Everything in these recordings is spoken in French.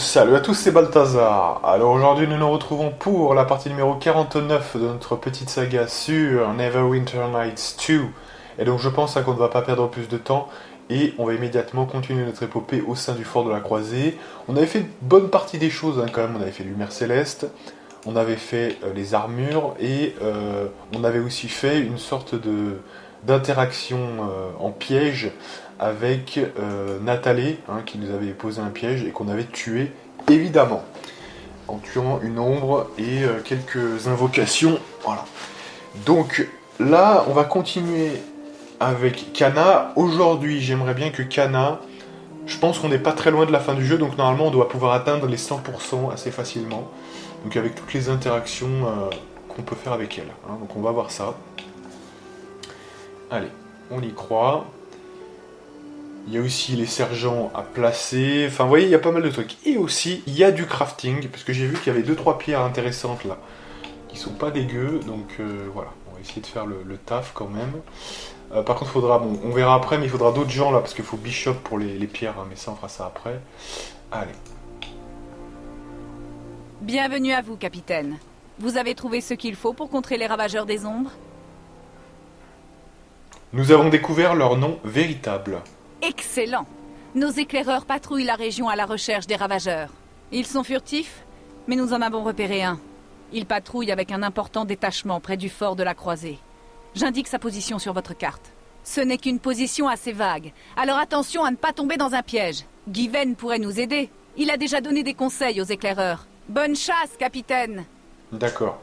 salut à tous, c'est Balthazar. Alors aujourd'hui nous nous retrouvons pour la partie numéro 49 de notre petite saga sur Neverwinter Nights 2. Et donc je pense qu'on ne va pas perdre plus de temps et on va immédiatement continuer notre épopée au sein du fort de la Croisée. On avait fait une bonne partie des choses quand même, on avait fait Lumière Céleste, on avait fait les armures et on avait aussi fait une sorte d'interaction en piège avec Nathalie, qui nous avait posé un piège et qu'on avait tué, évidemment, en tuant une ombre et quelques invocations. Voilà. Donc là, on va continuer avec Kana. Aujourd'hui, j'aimerais bien que Kana, je pense qu'on n'est pas très loin de la fin du jeu, donc normalement on doit pouvoir atteindre les 100% assez facilement. Donc avec toutes les interactions qu'on peut faire avec elle. Donc on va voir ça. Allez, on y croit. Il y a aussi les sergents à placer. Enfin, vous voyez, il y a pas mal de trucs. Et aussi, il y a du crafting, parce que j'ai vu qu'il y avait 2-3 pierres intéressantes là, qui sont pas dégueu. Donc voilà, on va essayer de faire le taf quand même. Par contre, faudra, bon, on verra après, mais il faudra d'autres gens là, parce qu'il faut Bishop pour les pierres, mais ça, on fera ça après. Allez. Bienvenue à vous, capitaine. Vous avez trouvé ce qu'il faut pour contrer les ravageurs des ombres? Nous avons découvert leur nom véritable. Excellent! Nos éclaireurs patrouillent la région à la recherche des ravageurs. Ils sont furtifs, mais nous en avons repéré un. Il patrouille avec un important détachement près du fort de la Croisée. J'indique sa position sur votre carte. Ce n'est qu'une position assez vague, alors attention à ne pas tomber dans un piège. Given pourrait nous aider. Il a déjà donné des conseils aux éclaireurs. Bonne chasse, capitaine! D'accord.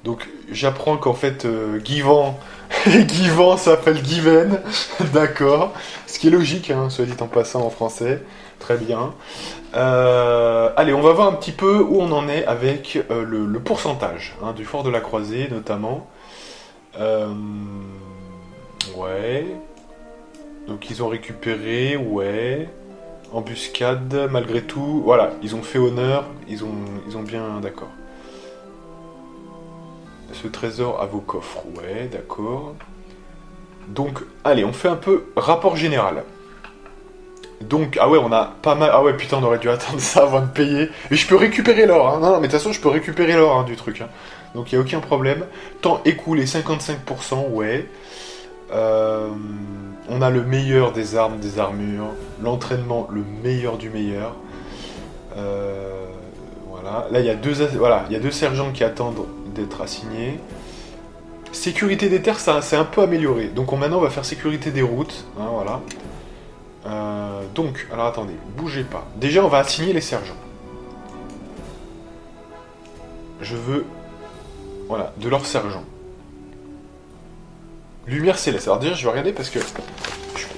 Donc j'apprends qu'en fait Givan Givan s'appelle Given. D'accord. Ce qui est logique, soit dit en passant en français. Très bien. Allez, on va voir un petit peu où on en est avec le pourcentage du fort de la Croisée notamment. Ouais. Donc ils ont récupéré, ouais. Embuscade, malgré tout. Voilà, ils ont fait honneur. Ils ont bien... D'accord. Ce trésor à vos coffres, ouais, d'accord. Donc, allez, on fait un peu rapport général. Donc, ah ouais, on a pas mal... Ah ouais, putain, on aurait dû attendre ça avant de payer. Et je peux récupérer l'or, Non, mais de toute façon, je peux récupérer l'or du truc. Donc, il n'y a aucun problème. Temps écoulé, 55%, ouais. On a le meilleur des armes, des armures. L'entraînement, le meilleur du meilleur. Voilà. Là, il y a deux sergents qui attendent d'être assignés. Sécurité des terres, ça s'est un peu amélioré. Donc maintenant, on va faire sécurité des routes. Voilà. Donc, alors attendez, bougez pas. Déjà, on va assigner les sergents. Je veux... Voilà, de leur sergent. Lumière Céleste. Alors déjà, je vais regarder parce que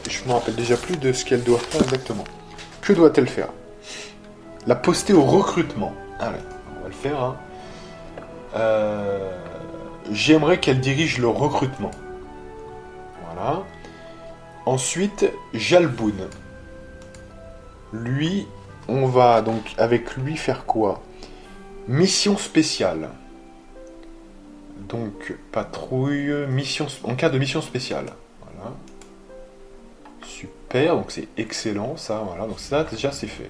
je me rappelle déjà plus de ce qu'elle doit faire exactement. Que doit-elle faire? La poster au recrutement. Allez, on va le faire. J'aimerais qu'elle dirige le recrutement. Voilà. Ensuite, Jalboun. Lui, on va donc avec lui faire quoi? Mission spéciale. Donc, patrouille, mission en cas de mission spéciale. Voilà. Super, donc c'est excellent ça. Voilà, donc ça déjà c'est fait.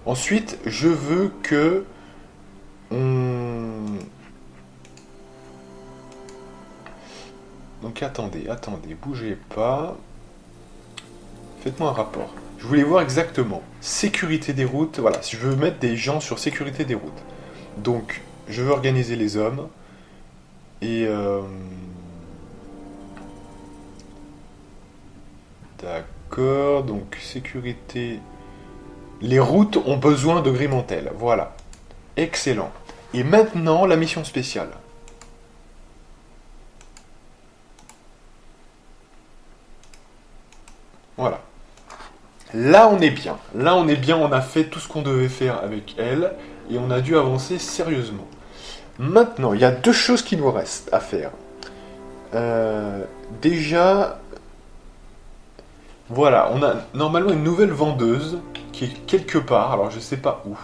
Ensuite, je veux que Donc attendez, bougez pas. Faites-moi un rapport. Je voulais voir exactement. Sécurité des routes, voilà, si je veux mettre des gens sur sécurité des routes. Donc, je veux organiser les hommes. Et... D'accord, donc sécurité... Les routes ont besoin de Grimantel, voilà. Excellent. Et maintenant, la mission spéciale. Voilà. Là, on est bien. On a fait tout ce qu'on devait faire avec elle. Et on a dû avancer sérieusement. Maintenant, il y a deux choses qui nous restent à faire. Déjà... Voilà, on a normalement une nouvelle vendeuse qui est quelque part, alors je sais pas où.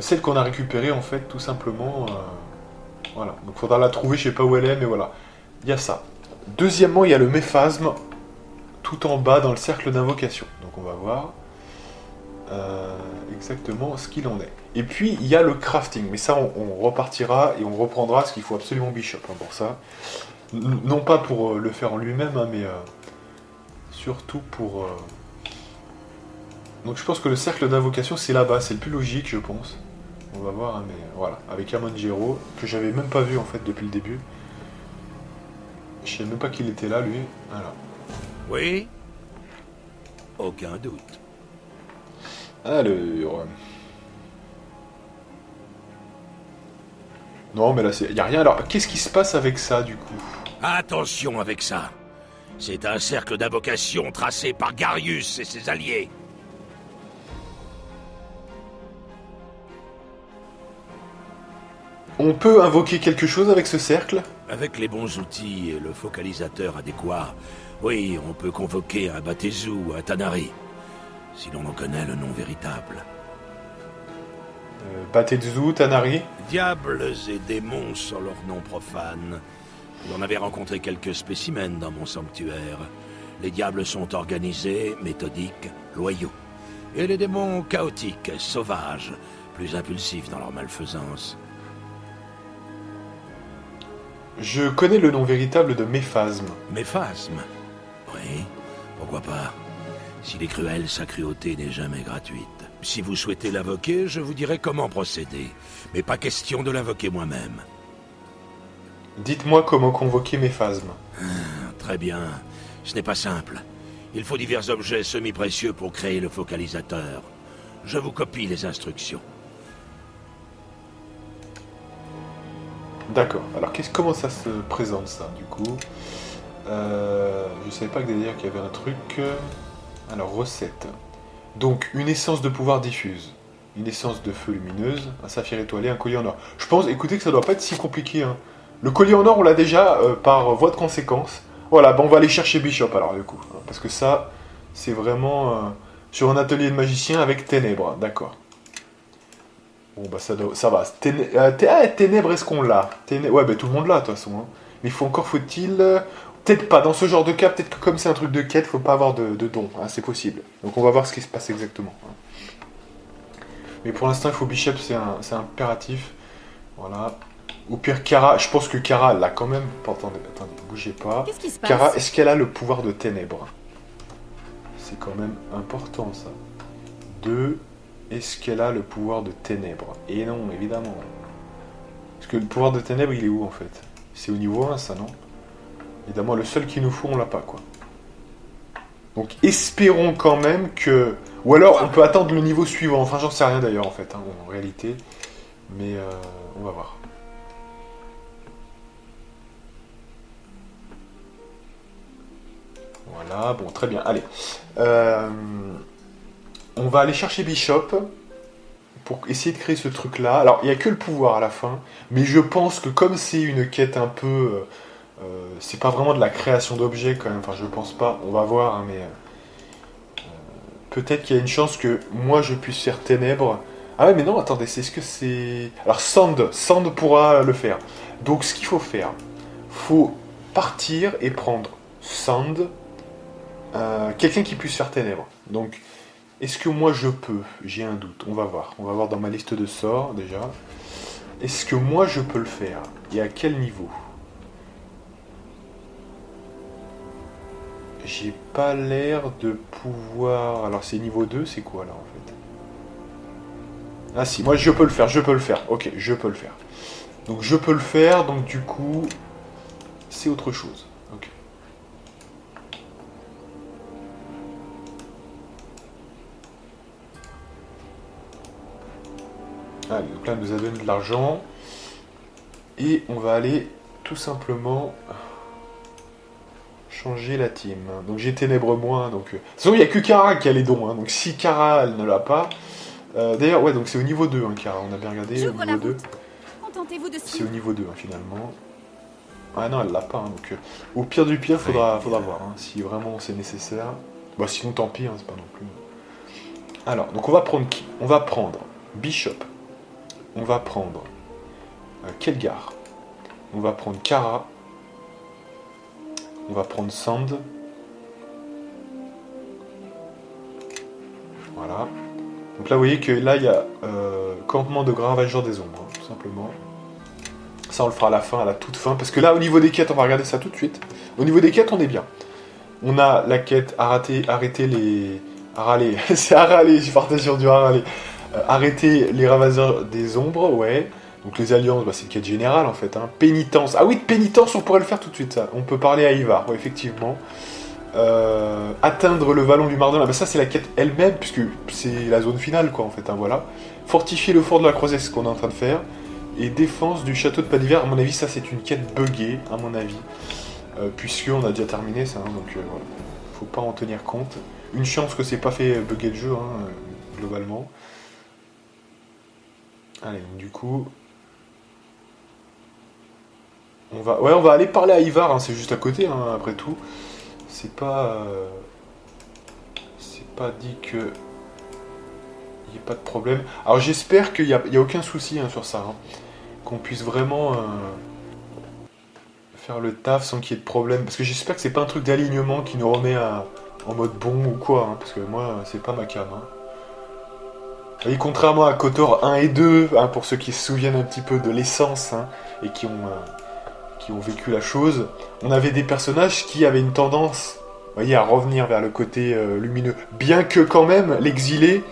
Celle qu'on a récupérée en fait, tout simplement. Voilà, donc il faudra la trouver, je sais pas où elle est, mais voilà. Il y a ça. Deuxièmement, il y a le méphasme tout en bas dans le cercle d'invocation. Donc on va voir. exactement ce qu'il en est. Et puis, il y a le crafting. Mais ça, on repartira et on reprendra, parce qu'il faut absolument Bishop hein, pour ça. Non pas pour le faire en lui-même, hein, mais surtout pour... Donc je pense que le cercle d'invocation, c'est là-bas. C'est le plus logique, je pense. On va voir, hein, mais voilà. Avec Amanjiro, que j'avais même pas vu, en fait, depuis le début. Je savais même pas qu'il était là, lui. Voilà. Oui? Aucun doute. Alors... Non, mais là, il n'y a rien. Alors, qu'est-ce qui se passe avec ça, du coup? Attention avec ça. C'est un cercle d'invocation tracé par Garius et ses alliés. On peut invoquer quelque chose avec ce cercle? Avec les bons outils et le focalisateur adéquat, oui, on peut convoquer un Batezu ou un Tanari, si l'on en connaît le nom véritable. Batetsu, Tanari? Diables et démons sont leurs noms profanes. J'en avais rencontré quelques spécimens dans mon sanctuaire. Les diables sont organisés, méthodiques, loyaux. Et les démons chaotiques, sauvages, plus impulsifs dans leur malfaisance. Je connais le nom véritable de Méphasme. Méphasme? Oui, pourquoi pas. S'il est cruel, sa cruauté n'est jamais gratuite. Si vous souhaitez l'invoquer, je vous dirai comment procéder. Mais pas question de l'invoquer moi-même. Dites-moi comment convoquer Méphasme. Très bien. Ce n'est pas simple. Il faut divers objets semi-précieux pour créer le focalisateur. Je vous copie les instructions. D'accord. Alors, comment ça se présente, ça, du coup? Je savais pas qu'il y avait un truc... Alors, recette. Donc, une essence de pouvoir diffuse. Une essence de feu lumineuse. Un saphir étoilé, un collier en or. Je pense, écoutez, que ça doit pas être si compliqué, hein. Le collier en or, on l'a déjà par voie de conséquence. Voilà, on va aller chercher Bishop, alors, du coup. Parce que ça, c'est vraiment sur un atelier de magicien avec ténèbres. D'accord. Bon, bah, ça va. Ténèbres, est-ce qu'on l'a? Ouais, bah, tout le monde l'a, de toute façon. Hein. Mais faut-il... Peut-être pas. Dans ce genre de cas, peut-être que comme c'est un truc de quête, faut pas avoir de don. Hein, c'est possible. Donc, on va voir ce qui se passe exactement. Hein. Mais pour l'instant, il faut Bishop, c'est impératif. Voilà. Au pire, Kara, je pense que Kara l'a quand même. Attendez, bougez pas. Qu'est-ce qui se passe? Kara, est-ce qu'elle a le pouvoir de ténèbres? C'est quand même important, ça. 2. Est-ce qu'elle a le pouvoir de ténèbres? Et non, évidemment. Parce que le pouvoir de ténèbres, il est où, en fait? C'est au niveau 1, ça, non? Évidemment, le seul qu'il nous faut, on l'a pas, quoi. Donc, espérons quand même que... Ou alors, on peut attendre le niveau suivant. Enfin, j'en sais rien, d'ailleurs, en fait, hein, en réalité. Mais, on va voir. Voilà, bon, très bien. Allez. On va aller chercher Bishop pour essayer de créer ce truc-là. Alors, il n'y a que le pouvoir à la fin, mais je pense que comme c'est une quête un peu... c'est pas vraiment de la création d'objets, quand même. Enfin, je pense pas. On va voir, hein, mais... peut-être qu'il y a une chance que moi, je puisse faire Ténèbres. Ah ouais, mais non, attendez, est-ce que c'est... Alors, Sand pourra le faire. Donc, ce qu'il faut faire, faut partir et prendre Sand... quelqu'un qui puisse faire Ténèbres. Donc, est-ce que moi je peux? J'ai un doute. On va voir. On va voir dans ma liste de sorts déjà. Est-ce que moi je peux le faire? Et à quel niveau? J'ai pas l'air de pouvoir... Alors c'est niveau 2, c'est quoi là en fait? Ah si, moi je peux le faire, Ok, je peux le faire. Donc je peux le faire, donc du coup... C'est autre chose. Ok. Allez, donc là, elle nous a donné de l'argent. Et on va aller tout simplement changer la team. Donc j'ai Ténèbres moins. Donc, de toute façon, il n'y a que Kara qui a les dons. Hein, donc si Kara, elle ne l'a pas... D'ailleurs, ouais, donc c'est au niveau 2, hein, Kara. On a bien regardé, au niveau 2. Contentez-vous de C'est au niveau 2, hein, finalement. Ah non, elle l'a pas. Hein, donc, au pire du pire, faudra voir. Hein, si vraiment c'est nécessaire. Bah sinon, tant pis, hein, c'est pas non plus... Alors, donc on va prendre qui? On va prendre Bishop. On va prendre Kelgar. On va prendre Kara. On va prendre Sand. Voilà. Donc là, vous voyez que là, il y a campement de ravageurs des ombres, hein, tout simplement. Ça, on le fera à la fin, à la toute fin. Parce que là, au niveau des quêtes, on va regarder ça tout de suite. Au niveau des quêtes, on est bien. On a la quête arrêter les... Râler. C'est à râler, j'ai partagé sur du à râler. Arrêter les ravageurs des ombres, ouais. Donc les alliances, bah, c'est une quête générale en fait. Hein. Pénitence. Ah oui, de pénitence, on pourrait le faire tout de suite, ça. On peut parler à Ivar, ouais, effectivement. Atteindre le vallon du Mardon, bah, ça c'est la quête elle-même, puisque c'est la zone finale, quoi, en fait. Hein, voilà. Fortifier le fort de la Croisée, c'est ce qu'on est en train de faire. Et défense du château de Pas d'Hiver, à mon avis, ça c'est une quête buggée, à mon avis. Puisqu'on a déjà terminé ça, hein, donc voilà. Faut pas en tenir compte. Une chance que c'est pas fait bugger le jeu, hein, globalement. Allez, donc du coup... on va aller parler à Ivar, hein, c'est juste à côté, hein, après tout. C'est pas dit que... il n'y ait pas de problème. Alors j'espère qu'il n'y a aucun souci hein, sur ça. Hein. Qu'on puisse vraiment... faire le taf sans qu'il y ait de problème. Parce que j'espère que c'est pas un truc d'alignement qui nous remet en mode bon ou quoi. Hein, parce que moi, c'est pas ma cam. Hein. Et contrairement à KOTOR 1 et 2, hein, pour ceux qui se souviennent un petit peu de l'essence hein, et qui ont vécu la chose, on avait des personnages qui avaient une tendance, vous voyez, à revenir vers le côté lumineux. Bien que quand même, l'exilé,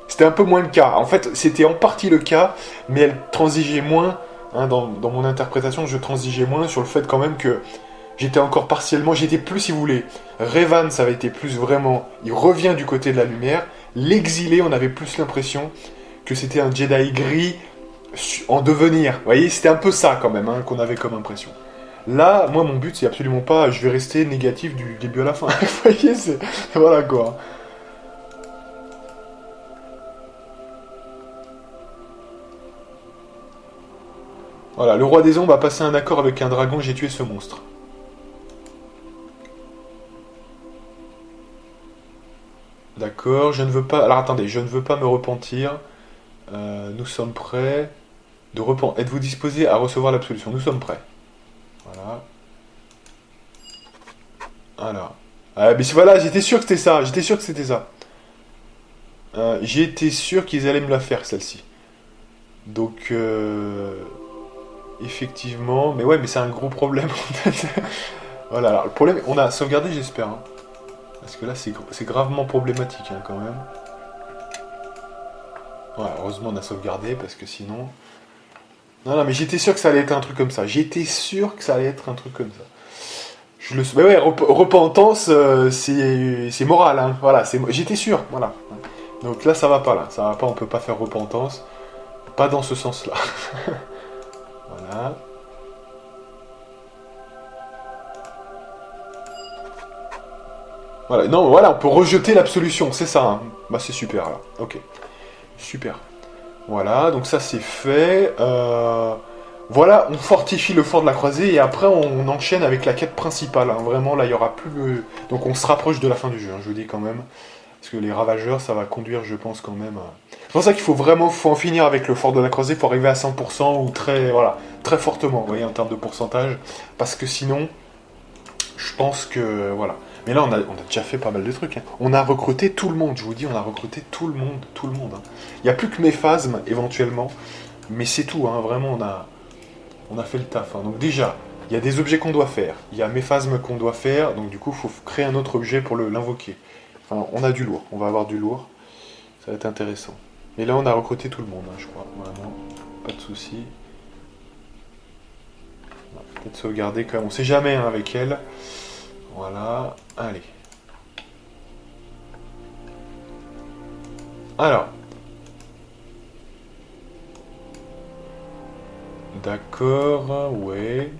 c'était un peu moins le cas. En fait, c'était en partie le cas, mais elle transigeait moins. Hein, dans mon interprétation, je transigeais moins sur le fait quand même que j'étais encore partiellement... J'étais plus, si vous voulez, Revan, ça avait été plus vraiment... Il revient du côté de la lumière. L'exilé, on avait plus l'impression que c'était un Jedi gris en devenir. Vous voyez, c'était un peu ça quand même hein, qu'on avait comme impression. Là, moi, mon but, c'est absolument pas... Je vais rester négatif du début à la fin. Vous voyez, c'est... Voilà quoi. Voilà, le roi des ombres a passé un accord avec un dragon, j'ai tué ce monstre. D'accord, je ne veux pas... Alors attendez, je ne veux pas me repentir. Nous sommes prêts. Êtes-vous disposé à recevoir l'absolution? Nous sommes prêts. Voilà. Alors. Mais voilà, j'étais sûr que c'était ça. J'étais sûr que c'était ça. J'étais sûr qu'ils allaient me la faire, celle-ci. Donc... effectivement, mais ouais, mais c'est un gros problème en fait. Voilà, alors le problème, on a sauvegardé, j'espère. Hein. Parce que là, c'est gravement problématique hein, quand même. Ouais, heureusement, on a sauvegardé parce que sinon. Non, mais j'étais sûr que ça allait être un truc comme ça. J'étais sûr que ça allait être un truc comme ça. Mais ouais, repentance, c'est moral. Hein. Voilà, j'étais sûr. Voilà. Donc là, ça va pas là. Ça va pas, on peut pas faire repentance. Pas dans ce sens-là. Voilà. Voilà, non, voilà, on peut rejeter l'absolution, c'est ça. Hein. Bah c'est super là. Ok. Super. Voilà, donc ça c'est fait. Voilà, on fortifie le fort de la Croisée et après on enchaîne avec la quête principale. Hein. Vraiment, là il y aura plus. Donc on se rapproche de la fin du jeu, hein, je vous dis quand même. Parce que les ravageurs, ça va conduire, je pense, quand même. C'est pour ça qu'il faut en finir avec le fort de la Croisée pour arriver à 100% ou très fortement, vous voyez, en termes de pourcentage. Parce que sinon, je pense que, voilà. Mais là, on a déjà fait pas mal de trucs. Hein. On a recruté tout le monde, je vous dis, on a recruté tout le monde. Hein. Il n'y a plus que Méphasme, éventuellement. Mais c'est tout, hein, vraiment, on a fait le taf. Hein. Donc déjà, il y a des objets qu'on doit faire. Il y a Méphasme qu'on doit faire, donc du coup, il faut créer un autre objet pour l'invoquer. Enfin, on a du lourd, on va avoir du lourd. Ça va être intéressant. Et là, on a recruté tout le monde, hein, je crois. Vraiment, pas de soucis. Peut-être sauvegarder quand même. On sait jamais hein, avec elle. Voilà. Allez. Alors. D'accord, ouais.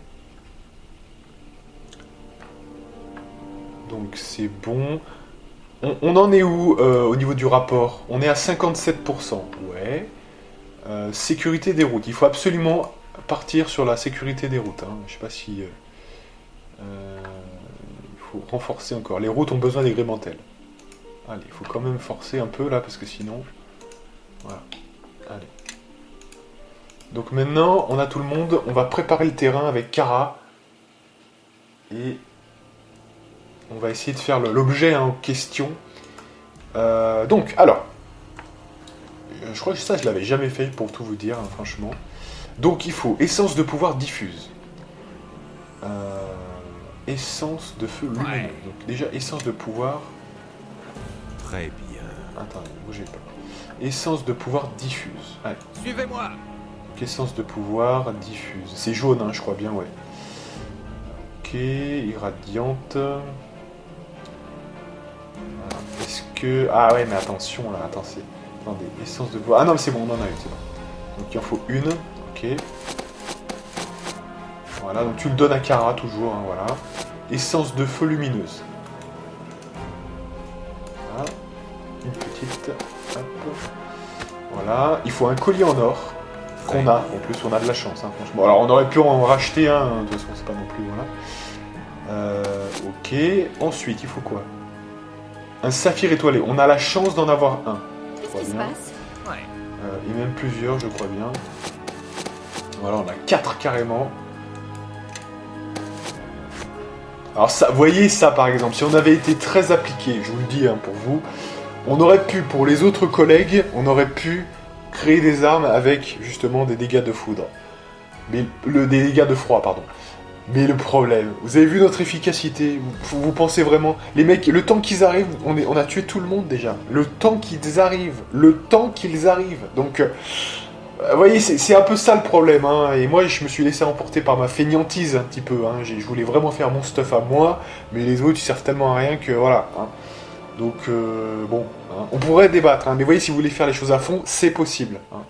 Donc c'est bon. On en est où au niveau du rapport? On est à 57%. Ouais. Sécurité des routes. Il faut absolument partir sur la sécurité des routes. Hein. Je sais pas si... il faut renforcer encore. Les routes ont besoin d'agrémentelles. Allez, il faut quand même forcer un peu là, parce que sinon... Voilà. Allez. Donc maintenant, on a tout le monde. On va préparer le terrain avec Kara. Et... on va essayer de faire l'objet en question. Donc, alors... Je crois que ça, je l'avais jamais fait, pour tout vous dire, hein, franchement. Donc, il faut essence de pouvoir diffuse. Essence de feu lumineux. Ouais. Donc, déjà, essence de pouvoir... Très bien. Attendez, bougez pas. Essence de pouvoir diffuse. Allez. Suivez-moi. Donc, essence de pouvoir diffuse. C'est jaune, hein, je crois bien, ouais. Ok, irradiante. Est-ce que... Ah ouais, mais attention, là, attendez. Attendez, essence de pouvoir... Ah non, mais c'est bon, on en a une, c'est bon. Donc, il en faut une. Ok. Voilà, donc tu le donnes à Kara, toujours, hein, voilà. Essence de feu lumineuse. Voilà. Une petite... Hop. Voilà, il faut un collier en or. Qu'on a, en plus on a de la chance, hein, franchement. Alors on aurait pu en racheter un, de toute façon c'est pas non plus, voilà. Ok, ensuite il faut quoi? Un saphir étoilé, on a la chance d'en avoir un. Qu'est-ce qui se passe? Ouais. Et même plusieurs, je crois bien. Voilà, on a 4 carrément. Alors ça, voyez ça par exemple, si on avait été très appliqué, je vous le dis hein, pour vous, on aurait pu, pour les autres collègues, on aurait pu créer des armes avec justement des dégâts de foudre. Mais des dégâts de froid, pardon. Mais le problème, vous avez vu notre efficacité, vous pensez vraiment, les mecs, le temps qu'ils arrivent, on a tué tout le monde déjà. Le temps qu'ils arrivent, Donc, vous voyez, c'est un peu ça le problème, hein. Et moi je me suis laissé emporter par ma fainéantise un petit peu, hein. Je voulais vraiment faire mon stuff à moi, mais les autres ils servent tellement à rien que voilà. Hein. Donc bon, hein. On pourrait débattre, hein. Mais vous voyez, si vous voulez faire les choses à fond, c'est possible. Hein.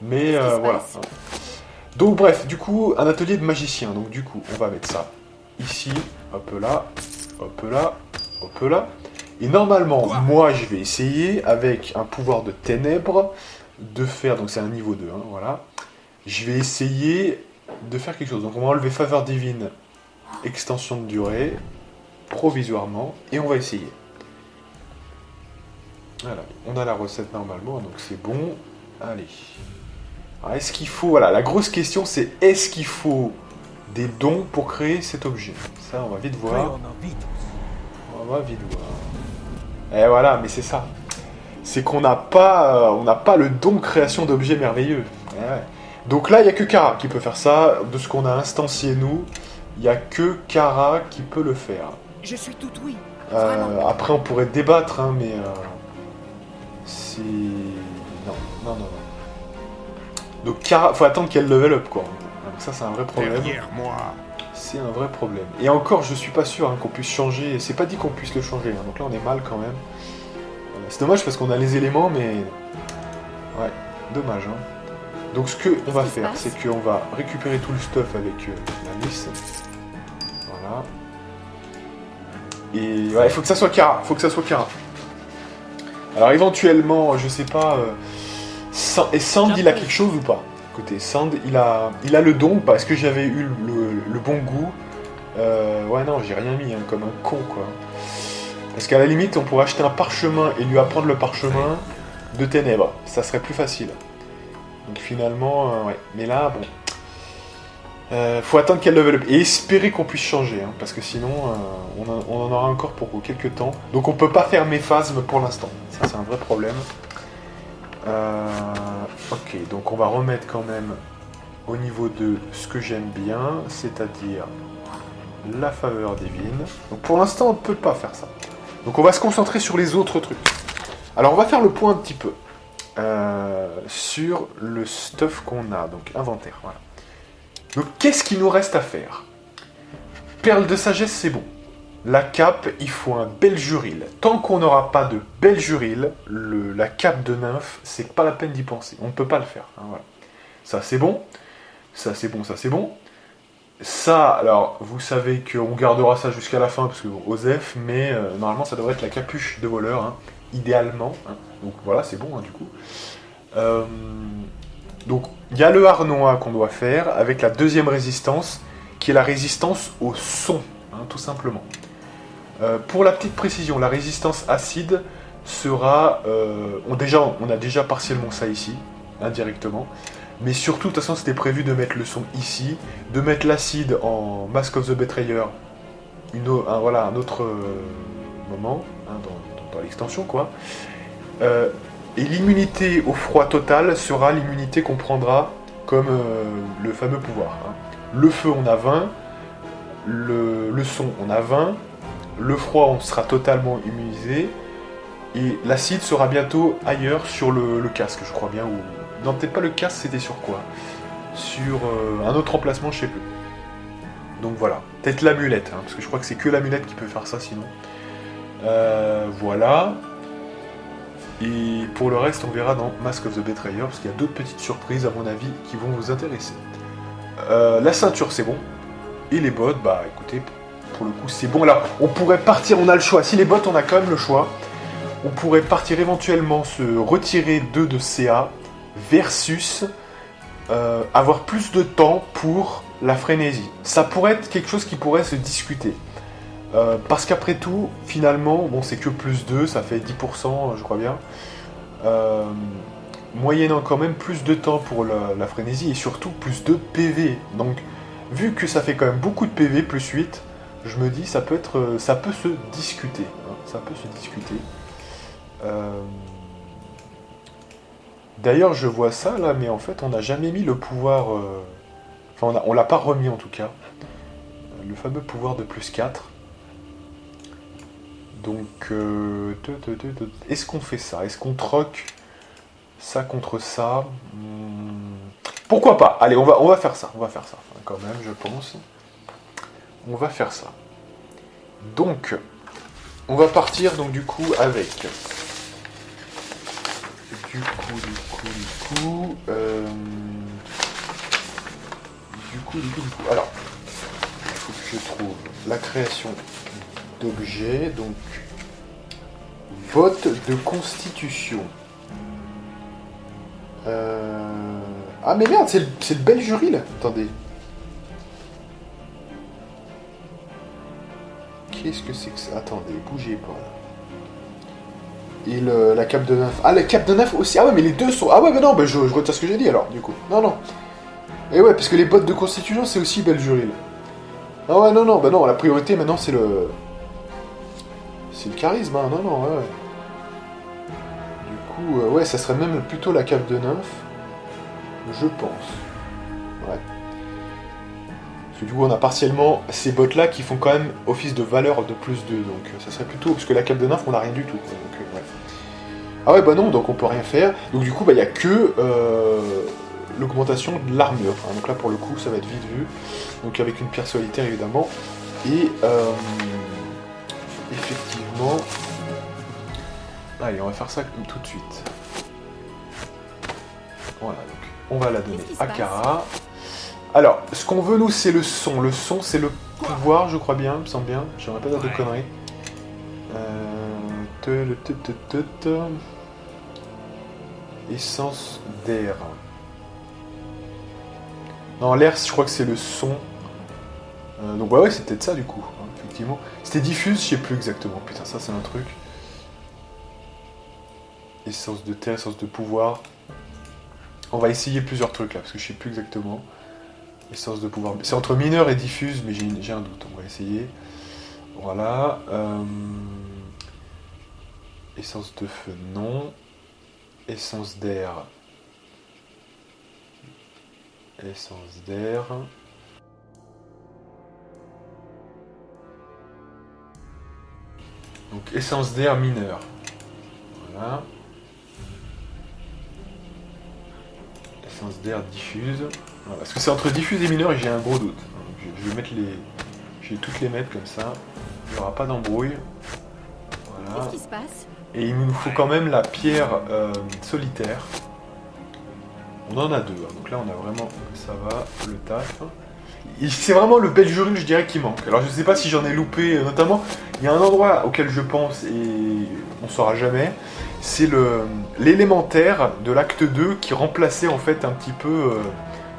Mais voilà. Hein. Donc bref, du coup, un atelier de magicien, donc du coup, on va mettre ça ici, hop là, hop là, hop là. Et normalement, moi je vais essayer, avec un pouvoir de ténèbres, de faire, donc c'est un niveau 2, hein, voilà. Je vais essayer de faire quelque chose. Donc on va enlever faveur divine, extension de durée, provisoirement, et on va essayer. Voilà, on a la recette normalement, donc c'est bon. Allez. Alors est-ce qu'il faut, voilà, la grosse question c'est est-ce qu'il faut des dons pour créer cet objet? Ça on va vite voir. On va vite voir. Et voilà, mais c'est ça. C'est qu'on n'a pas, on n'a pas le don de création d'objets merveilleux. Ouais. Donc là, il n'y a que Kara qui peut faire ça. De ce qu'on a instancié nous, il n'y a que Kara qui peut le faire. Je suis tout oui. Après, on pourrait débattre, hein, mais c'est... Non. Donc Kara, faut attendre qu'elle level up, quoi. Donc ça, c'est un vrai problème. Derrière moi. C'est un vrai problème. Et encore, je suis pas sûr hein, qu'on puisse changer. C'est pas dit qu'on puisse le changer. Hein. Donc là, on est mal quand même. C'est dommage parce qu'on a les éléments, mais... Ouais, dommage. Hein. Donc ce qu'on va faire, c'est qu'on va récupérer tout le stuff avec la liste. Voilà. Et ouais, il faut que ça soit Kara. Alors éventuellement, je sais pas... Et Sand, il a quelque chose ou pas? Écoutez, Sand, il a le don, parce que j'avais eu le bon goût. Ouais, non, j'ai rien mis, hein, comme un con, quoi. Parce qu'à la limite, on pourrait acheter un parchemin et lui apprendre le parchemin de ténèbres. Ça serait plus facile. Donc finalement, ouais. Mais là, bon... faut attendre qu'elle level up. Et espérer qu'on puisse changer, hein, parce que sinon, on en aura encore pour quelques temps. Donc on peut pas faire Méphasme pour l'instant. Ça, c'est un vrai problème. Ok, donc on va remettre quand même au niveau de ce que j'aime bien, c'est-à-dire la faveur divine. Donc pour l'instant, on ne peut pas faire ça. Donc on va se concentrer sur les autres trucs. Alors on va faire le point un petit peu sur le stuff qu'on a. Donc inventaire, voilà. Donc qu'est-ce qu'il nous reste à faire? Perle de sagesse, c'est bon. La cape, il faut un Beljuril. Tant qu'on n'aura pas de Beljuril, la cape de nymphe, c'est pas la peine d'y penser. On ne peut pas le faire. Hein, voilà. Ça c'est bon. Ça c'est bon, ça c'est bon. Ça, alors, vous savez qu'on gardera ça jusqu'à la fin, parce que Osef, mais normalement ça devrait être la capuche de voleur, hein, idéalement. Hein. Donc voilà, c'est bon, hein, du coup. Donc, il y a le harnois qu'on doit faire, avec la deuxième résistance, qui est la résistance au son, hein, tout simplement. Pour la petite précision, la résistance acide sera... on a déjà partiellement ça ici, indirectement. Mais surtout, de toute façon, c'était prévu de mettre le son ici, de mettre l'acide en Mask of the Betrayer, un autre moment, hein, dans l'extension, quoi. Et l'immunité au froid total sera l'immunité qu'on prendra comme le fameux pouvoir. Hein. Le feu, on a 20. Le son, on a 20. Le froid, on sera totalement immunisé. Et l'acide sera bientôt ailleurs sur le casque, je crois bien. Ou... Non, peut-être pas le casque, c'était sur quoi? Sur un autre emplacement, je sais plus. Donc voilà. Peut-être l'amulette, hein, parce que je crois que c'est que l'amulette qui peut faire ça sinon. Voilà. Et pour le reste, on verra dans Mask of the Betrayer, parce qu'il y a d'autres petites surprises, à mon avis, qui vont vous intéresser. La ceinture, c'est bon. Et les bottes, bah écoutez, pour le coup, c'est bon. Alors, on pourrait partir, on a le choix. Si les bottes, on a quand même le choix. On pourrait partir éventuellement se retirer 2 de CA versus avoir plus de temps pour la frénésie. Ça pourrait être quelque chose qui pourrait se discuter. Parce qu'après tout, finalement, bon, c'est que plus 2, ça fait 10%, je crois bien. Moyennant quand même plus de temps pour la frénésie et surtout plus de PV. Donc, vu que ça fait quand même beaucoup de PV, plus 8, je me dis ça peut se discuter. Hein, ça peut se discuter. D'ailleurs, je vois ça là, mais en fait, on n'a jamais mis le pouvoir. Enfin, on l'a pas remis en tout cas. Le fameux pouvoir de plus 4. Donc, est-ce qu'on fait ça? Est-ce qu'on troque ça contre ça? Pourquoi pas? Allez, on va faire ça. On va faire ça, quand même, je pense. On va faire ça. Donc, on va partir donc du coup avec. Du coup. Alors, il faut que je trouve la création d'objets. Donc, vote de constitution. Ah mais merde, c'est le bel jury là. Attendez. Qu'est-ce que c'est que ça? Attendez, bougez pas là. Et la cape de neuf. Ah, la cape de neuf aussi. Ah ouais, mais les deux sont... Ah ouais, mais non, bah, je retire ce que j'ai dit alors, du coup. Non. Et ouais, parce que les bottes de constitution, c'est aussi Beljuril. Ah ouais, non, bah non, la priorité maintenant, c'est le... C'est le charisme, hein, non, ouais. Du coup, ouais, ça serait même plutôt la cape de neuf. Je pense. Ouais. Parce que du coup, on a partiellement ces bottes-là qui font quand même office de valeur de plus 2. Donc, ça serait plutôt... Parce que la cape de neuf, on n'a rien du tout. Quoi, donc, ouais. Ah ouais, bah non, donc on peut rien faire. Donc du coup, bah il n'y a que l'augmentation de l'armure. Hein. Donc là, pour le coup, ça va être vite vu. Donc avec une pierre solitaire, évidemment. Et effectivement... Allez, on va faire ça tout de suite. Voilà, donc on va la donner à Kara. Alors, ce qu'on veut, nous, c'est le son. Le son, c'est le pouvoir, je crois bien, il me semble bien. J'aimerais pas dire de conneries. Essence d'air. Non, l'air, je crois que c'est le son. Donc ouais, c'est peut-être ça du coup, hein, effectivement. C'était diffuse, je sais plus exactement. Putain, ça c'est un truc. Essence de terre, essence de pouvoir. On va essayer plusieurs trucs là, parce que je sais plus exactement. Essence de pouvoir. C'est entre mineur et diffuse, mais j'ai un doute. On va essayer. Voilà. Essence de feu, non. Essence d'air. Essence d'air. Donc essence d'air mineur. Voilà. Essence d'air diffuse. Voilà. Parce que c'est entre diffuse et mineur et j'ai un gros doute. Donc, je vais mettre les. Je vais toutes les mettre comme ça. Il n'y aura pas d'embrouille. Voilà. Qu'est-ce qui se passe? Et il nous faut quand même la pierre solitaire. On en a deux, hein. Donc là on a vraiment, ça va, le taf. C'est vraiment le Beljuril, je dirais, qui manque. Alors je sais pas si j'en ai loupé, notamment, il y a un endroit auquel je pense et on saura jamais. C'est l'élémentaire de l'acte 2 qui remplaçait en fait un petit peu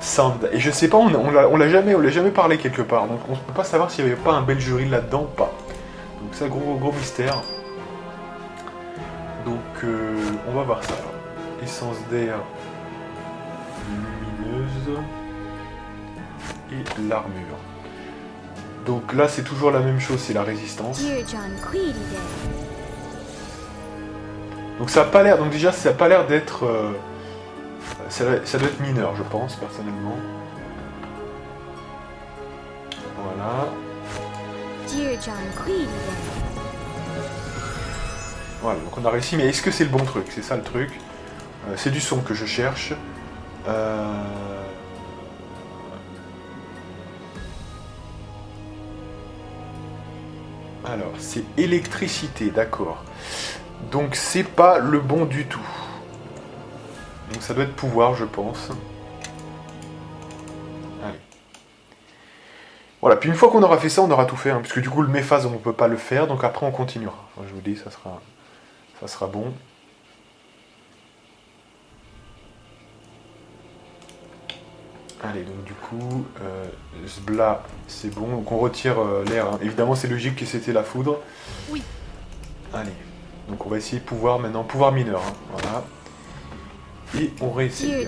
Sand. Et je sais pas, on l'a jamais parlé quelque part. Donc on peut pas savoir s'il y avait pas un Beljuril là-dedans ou pas. Donc c'est un gros mystère. Donc on va voir ça. Essence d'air lumineuse et l'armure. Donc là c'est toujours la même chose, c'est la résistance. Dear John Queedy Day. Donc ça a pas l'air, donc déjà ça a pas l'air d'être... ça doit être mineur, je pense, personnellement. Voilà. Voilà, donc on a réussi, mais est-ce que c'est le bon truc? C'est ça le truc. C'est du son que je cherche. Alors, c'est électricité, d'accord. Donc c'est pas le bon du tout. Donc ça doit être pouvoir, je pense. Allez. Voilà, puis une fois qu'on aura fait ça, on aura tout fait, hein, puisque du coup le méphase, on ne peut pas le faire, donc après on continuera. Enfin, je vous dis, ça sera bon. Allez, donc du coup, Zbla, c'est bon, donc on retire l'air. Hein. Évidemment, c'est logique que c'était la foudre. Oui. Allez, donc on va essayer pouvoir maintenant, pouvoir mineur, hein. Voilà. Et on réessaye.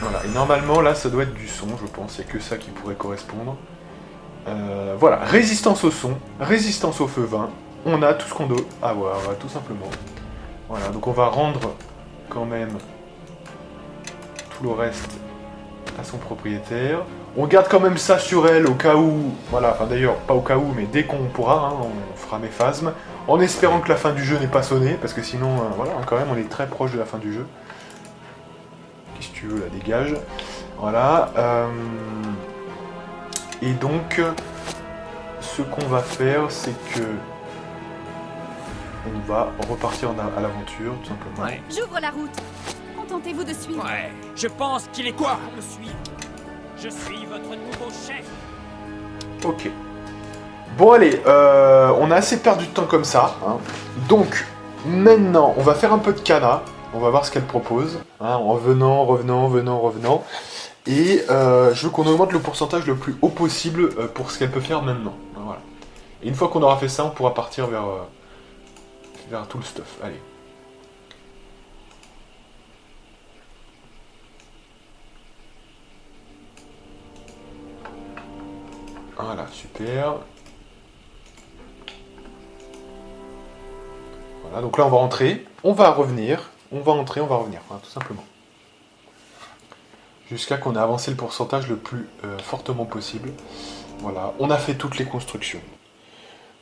Voilà, et normalement, là, ça doit être du son, je pense, il n'y a que ça qui pourrait correspondre. Voilà, résistance au son, résistance au feu 20, on a tout ce qu'on doit avoir, tout simplement. Voilà, donc on va rendre quand même tout le reste à son propriétaire. On garde quand même ça sur elle au cas où, voilà, enfin d'ailleurs, pas au cas où, mais dès qu'on pourra, hein, on fera méphasme, en espérant que la fin du jeu n'est pas sonnée, parce que sinon, voilà, quand même, on est très proche de la fin du jeu. Qu'est-ce que tu veux, la dégage. Voilà. Et donc, ce qu'on va faire, c'est que on va repartir à l'aventure, tout simplement. Ouais. J'ouvre la route. Contentez-vous de suivre. Ouais. Je pense qu'il est quoi pour me suivre. Je suis votre nouveau chef. Ok. Bon allez, on a assez perdu de temps comme ça. Hein. Donc, maintenant, on va faire un peu de cana. On va voir ce qu'elle propose. Hein, en venant, revenant. Et je veux qu'on augmente le pourcentage le plus haut possible pour ce qu'elle peut faire maintenant. Voilà. Et une fois qu'on aura fait ça, on pourra partir vers tout le stuff. Allez. Voilà, super. Voilà, donc là on va entrer, on va revenir, on va entrer, on va revenir, voilà, tout simplement. Jusqu'à qu'on ait avancé le pourcentage le plus fortement possible. Voilà, on a fait toutes les constructions.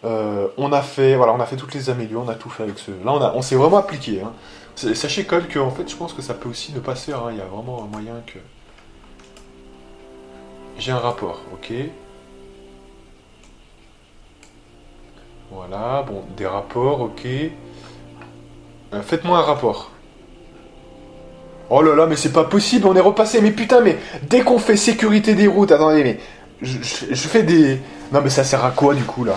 On a fait toutes les améliorations, on a tout fait avec ce... Là on s'est vraiment appliqué. Hein. Sachez quand même que en fait, je pense que ça peut aussi ne pas se faire. Hein. Il y a vraiment un moyen que... J'ai un rapport, ok. Voilà, bon, des rapports, ok. Faites-moi un rapport. Oh là là, mais c'est pas possible, on est repassé. Mais putain, mais dès qu'on fait sécurité des routes, attendez, mais je fais des... Non mais ça sert à quoi du coup là?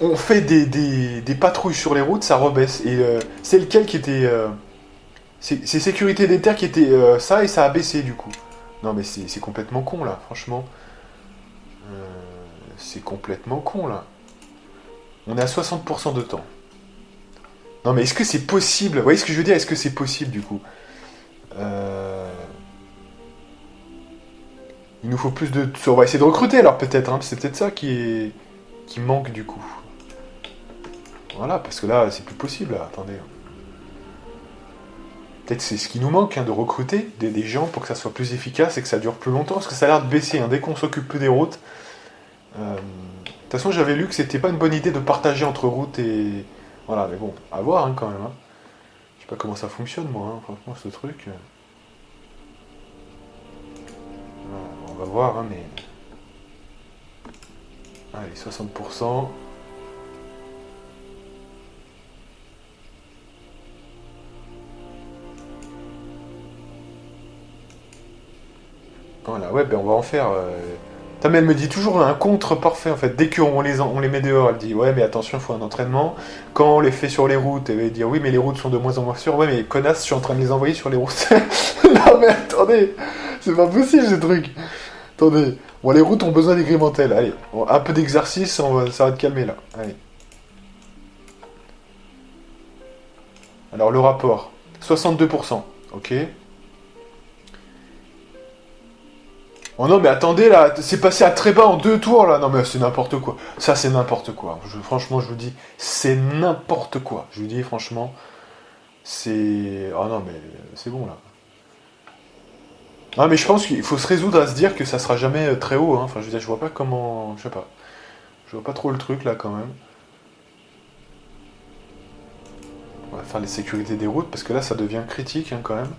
On fait des patrouilles sur les routes, ça rebaisse. Et c'est lequel qui était... C'est sécurité des terres qui était ça et ça a baissé du coup. Non mais c'est complètement con là, franchement. C'est complètement con là. On est à 60% de temps. Non mais est-ce que c'est possible? Vous voyez ce que je veux dire? Est-ce que c'est possible du coup? Il nous faut plus de... On va essayer de recruter alors peut-être. Hein, c'est peut-être ça qui manque du coup. Voilà, parce que là c'est plus possible. Là. Attendez. Peut-être c'est ce qui nous manque, hein, de recruter des gens pour que ça soit plus efficace et que ça dure plus longtemps. Parce que ça a l'air de baisser. Hein, dès qu'on s'occupe plus des routes... De toute façon, j'avais lu que c'était pas une bonne idée de partager entre routes et... Voilà, mais bon, à voir hein, quand même. Hein. Je sais pas comment ça fonctionne, moi, hein, franchement, ce truc. Voilà, on va voir, hein, mais... Allez, 60%. Voilà, ouais, ben on va en faire... Mais elle me dit toujours un contre parfait en fait. Dès qu'on les met dehors, elle dit ouais mais attention, il faut un entraînement. Quand on les fait sur les routes, elle va dire oui mais les routes sont de moins en moins sûres. Ouais mais connasse, je suis en train de les envoyer sur les routes. Non mais attendez, c'est pas possible ce truc. Attendez, bon les routes ont besoin d'agrémentelles. Allez, un peu d'exercice, ça va te calmer là. Allez. Alors le rapport, 62%, ok. Oh non, mais attendez, là, c'est passé à très bas en 2 tours, là. Non, mais c'est n'importe quoi. Ça, c'est n'importe quoi. Franchement, je vous dis, c'est n'importe quoi. Je vous dis, franchement, c'est... Oh non, mais c'est bon, là. Non, mais je pense qu'il faut se résoudre à se dire que ça sera jamais très haut, hein. Enfin, je veux dire, je vois pas comment... Je sais pas. Je vois pas trop le truc, là, quand même. On va faire les sécurités des routes, parce que là, ça devient critique, hein, quand même.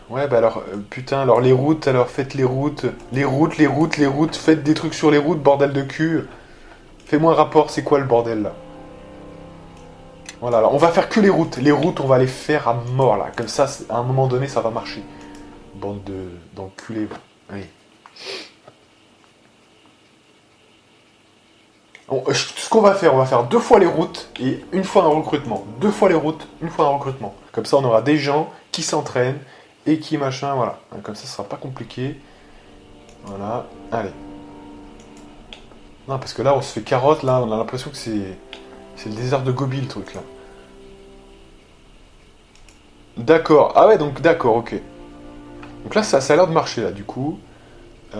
Ouais, bah alors, putain, alors les routes, alors faites les routes, faites des trucs sur les routes, bordel de cul. Fais-moi un rapport, c'est quoi le bordel, là? Voilà, alors on va faire que les routes, on va les faire à mort, là. Comme ça, à un moment donné, ça va marcher. Bande d'enculés, allez. Ce qu'on va faire, on va faire 2 fois les routes et 1 fois un recrutement. 2 fois les routes, 1 fois un recrutement. Comme ça, on aura des gens qui s'entraînent et qui machin, voilà. Comme ça, ce sera pas compliqué. Voilà, allez. Non, parce que là, on se fait carotte, là, on a l'impression que c'est le désert de Gobi, le truc, là. D'accord, ah ouais, donc d'accord, ok. Donc là, ça a l'air de marcher, là, du coup.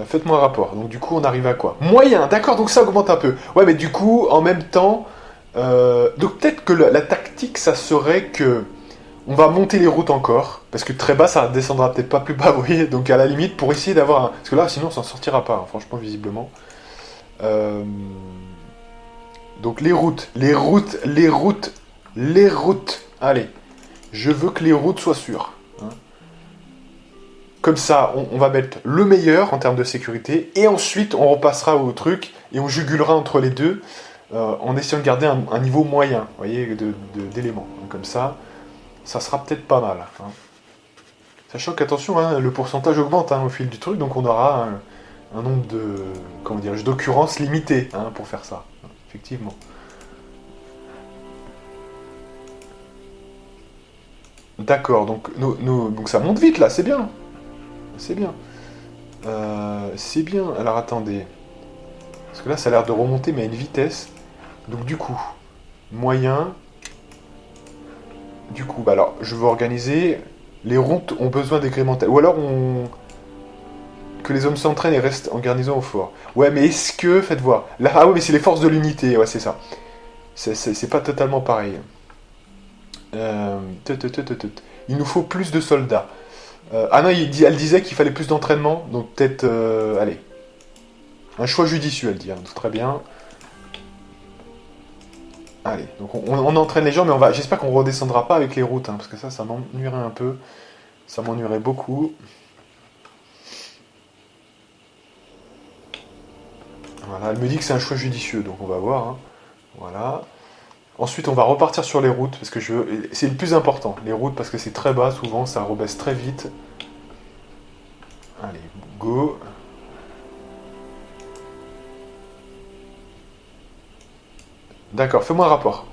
Faites-moi un rapport. Donc du coup, on arrive à quoi? Moyen, d'accord, donc ça augmente un peu. Ouais, mais du coup, en même temps... donc peut-être que la tactique, ça serait que... On va monter les routes encore, parce que très bas, ça descendra peut-être pas plus bas, vous voyez. Donc à la limite, pour essayer d'avoir un... Parce que là, sinon, on s'en sortira pas, hein, franchement, visiblement. Donc les routes. Allez, je veux que les routes soient sûres. Hein. Comme ça, on va mettre le meilleur en termes de sécurité, et ensuite on repassera au truc, et on jugulera entre les deux, en essayant de garder un niveau moyen, vous voyez, d'éléments. Comme ça sera peut-être pas mal. Hein. Sachant qu'attention, hein, le pourcentage augmente hein, au fil du truc, donc on aura un nombre de, comment dire, d'occurrences limité hein, pour faire ça, hein, effectivement. D'accord, donc ça monte vite là, c'est bien. C'est bien. C'est bien. Alors attendez. Parce que là, ça a l'air de remonter, mais à une vitesse. Donc du coup, moyen. Du coup, bah alors, je veux organiser. Les routes ont besoin d'agrémenter. Ou alors, que les hommes s'entraînent et restent en garnison au fort. Ouais, mais est-ce que... Faites voir. Là, ah oui, mais c'est les forces de l'unité. Ouais, c'est ça. C'est pas totalement pareil. Il nous faut plus de soldats. Ah non, elle disait qu'il fallait plus d'entraînement, donc peut-être, allez, un choix judicieux, elle dit, hein, très bien. Allez, donc on entraîne les gens, mais j'espère qu'on redescendra pas avec les routes, hein, parce que ça m'ennuierait un peu, ça m'ennuierait beaucoup. Voilà, elle me dit que c'est un choix judicieux, donc on va voir, hein. Voilà. Ensuite, on va repartir sur les routes, parce que c'est le plus important, les routes, parce que c'est très bas, souvent, ça rebaisse très vite. Allez, go. D'accord, fais-moi un rapport.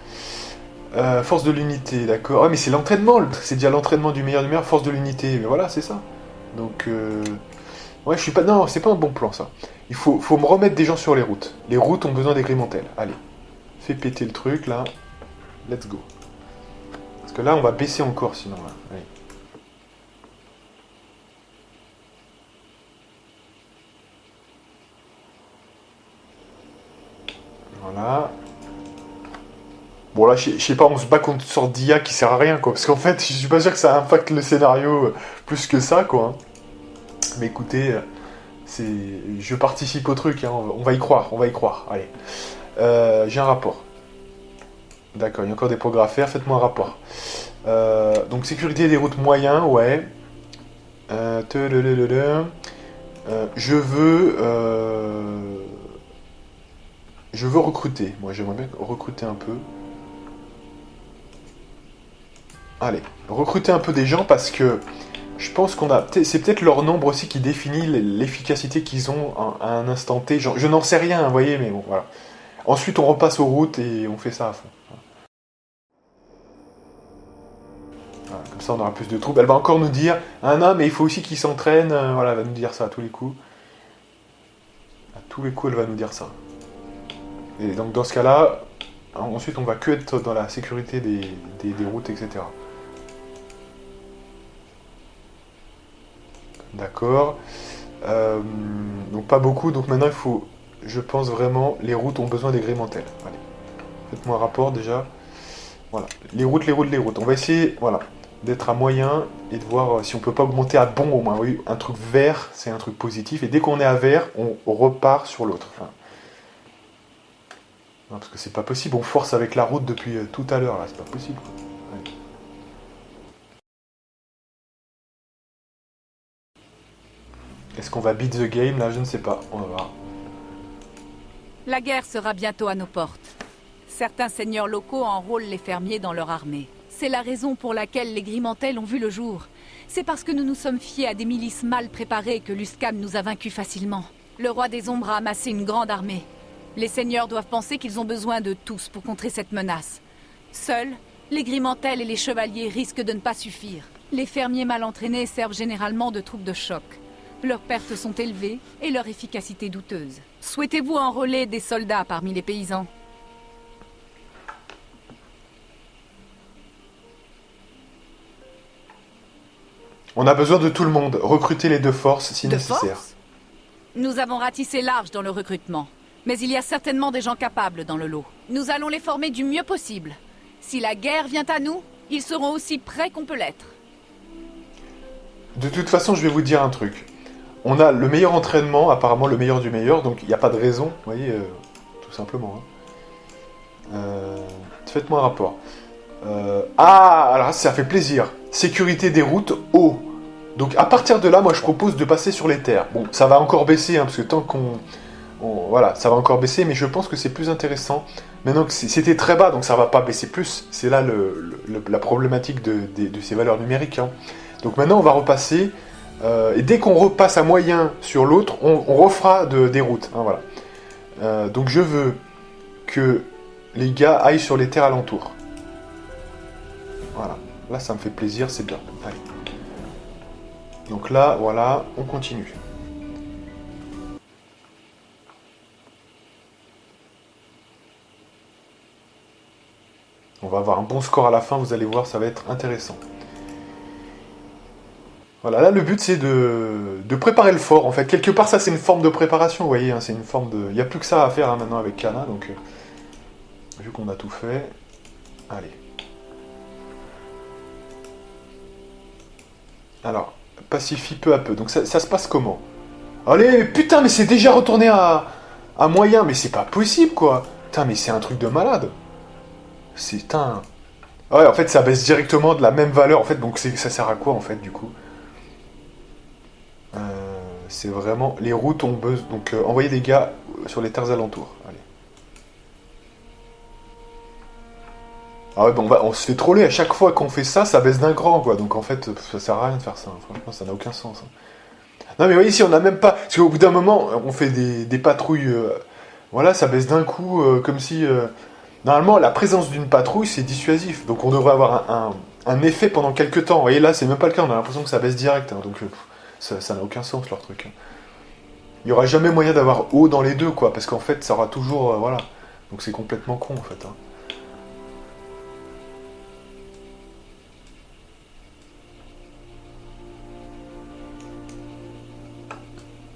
Force de l'unité, d'accord. Ah, mais c'est l'entraînement, c'est déjà l'entraînement du meilleur, force de l'unité. Mais voilà, c'est ça. Donc, ouais, je suis pas... Non, c'est pas un bon plan, ça. Il faut me remettre des gens sur les routes. Les routes ont besoin d'agrémentels. Allez, fais péter le truc, là. Let's go. Parce que là, on va baisser encore, sinon, là. Allez. Voilà. Bon là, je sais pas, on se bat contre une sorte d'IA qui sert à rien, quoi. Parce qu'en fait, je suis pas sûr que ça impacte le scénario plus que ça, quoi. Mais écoutez, je participe au truc, hein. On va y croire, Allez. J'ai un rapport. D'accord, il y a encore des progrès à faire, faites-moi un rapport. Donc, sécurité des routes moyens, ouais. Je veux recruter. Moi, j'aimerais bien recruter un peu. Allez, recruter un peu des gens parce que je pense c'est peut-être leur nombre aussi qui définit l'efficacité qu'ils ont à un instant T. Je n'en sais rien, vous voyez, mais bon, voilà. Ensuite, on repasse aux routes et on fait ça à fond. Voilà, comme ça, on aura plus de troupes. Elle va encore nous dire, mais il faut aussi qu'ils s'entraînent. Voilà, elle va nous dire ça à tous les coups. À tous les coups, elle va nous dire ça. Et donc, dans ce cas-là, ensuite, on va que être dans la sécurité des routes, etc. D'accord. Donc pas beaucoup, donc maintenant il faut, je pense vraiment, les routes ont besoin des grémentels. Allez, faites-moi un rapport déjà. Voilà, les routes, les routes, les routes. On va essayer, voilà, d'être à moyen et de voir si on peut pas augmenter à bon au moins. Oui, un truc vert, c'est un truc positif, et dès qu'on est à vert, on repart sur l'autre. Enfin, non, parce que c'est pas possible, on force avec la route depuis tout à l'heure, là, c'est pas possible. Ouais. Est-ce qu'on va beat the game, là? Je ne sais pas, on va voir. La guerre sera bientôt à nos portes. Certains seigneurs locaux enrôlent les fermiers dans leur armée. C'est la raison pour laquelle les Grimantels ont vu le jour. C'est parce que nous nous sommes fiés à des milices mal préparées que Luskan nous a vaincus facilement. Le roi des ombres a amassé une grande armée. Les seigneurs doivent penser qu'ils ont besoin de tous pour contrer cette menace. Seuls, les Grimantels et les chevaliers risquent de ne pas suffire. Les fermiers mal entraînés servent généralement de troupes de choc. Leurs pertes sont élevées et leur efficacité douteuse. Souhaitez-vous enrôler des soldats parmi les paysans ? On a besoin de tout le monde. Recruter les deux forces si De nécessaire. force ? Nous avons ratissé large dans le recrutement. Mais il y a certainement des gens capables dans le lot. Nous allons les former du mieux possible. Si la guerre vient à nous, ils seront aussi prêts qu'on peut l'être. De toute façon, je vais vous dire un truc. On a le meilleur entraînement, apparemment le meilleur du meilleur, donc il n'y a pas de raison, vous voyez, tout simplement. Hein. Faites-moi un rapport. Alors ça fait plaisir. Sécurité des routes, eau. Donc à partir de là, moi je propose de passer sur les terres. Bon, ça va encore baisser, hein, parce que tant voilà, ça va encore baisser, mais je pense que c'est plus intéressant. Maintenant que c'était très bas, donc ça va pas baisser plus. C'est là la problématique de ces valeurs numériques. Hein. Donc maintenant, on va repasser. Et dès qu'on repasse à moyen sur l'autre, on refera des routes. Hein, voilà. Donc je veux que les gars aillent sur les terres alentours. Voilà. Là, ça me fait plaisir, c'est bien. Allez. Donc là, voilà, on continue. On va avoir un bon score à la fin, vous allez voir, ça va être intéressant. Voilà, là le but c'est de préparer le fort en fait. Quelque part ça c'est une forme de préparation, vous voyez, hein, c'est une forme de... Il n'y a plus que ça à faire hein, maintenant avec Kana, donc vu qu'on a tout fait, allez. Alors, pacifie peu à peu, donc ça se passe comment? Allez, putain mais c'est déjà retourné à moyen, mais c'est pas possible quoi. Putain mais c'est un truc de malade. C'est un... Ouais en fait ça baisse directement de la même valeur en fait, donc ça sert à quoi en fait du coup? C'est vraiment... Les routes ont besoin... Donc, envoyer des gars sur les terres alentours. Allez. Ah ouais, bon, on se fait troller. À chaque fois qu'on fait ça, ça baisse d'un cran, quoi. Donc, en fait, ça sert à rien de faire ça. Hein. Franchement, ça n'a aucun sens. Hein. Non, mais vous voyez, ici, on n'a même pas... Parce qu'au bout d'un moment, on fait des patrouilles... Voilà, ça baisse d'un coup, comme si... Normalement, la présence d'une patrouille, c'est dissuasif. Donc, on devrait avoir un effet pendant quelques temps. Vous voyez, là, c'est même pas le cas. On a l'impression que ça baisse direct. Hein. Donc... Ça n'a aucun sens leur truc. Il n'y aura jamais moyen d'avoir eau dans les deux, quoi, parce qu'en fait, ça aura toujours... voilà. Donc c'est complètement con, en fait. Hein.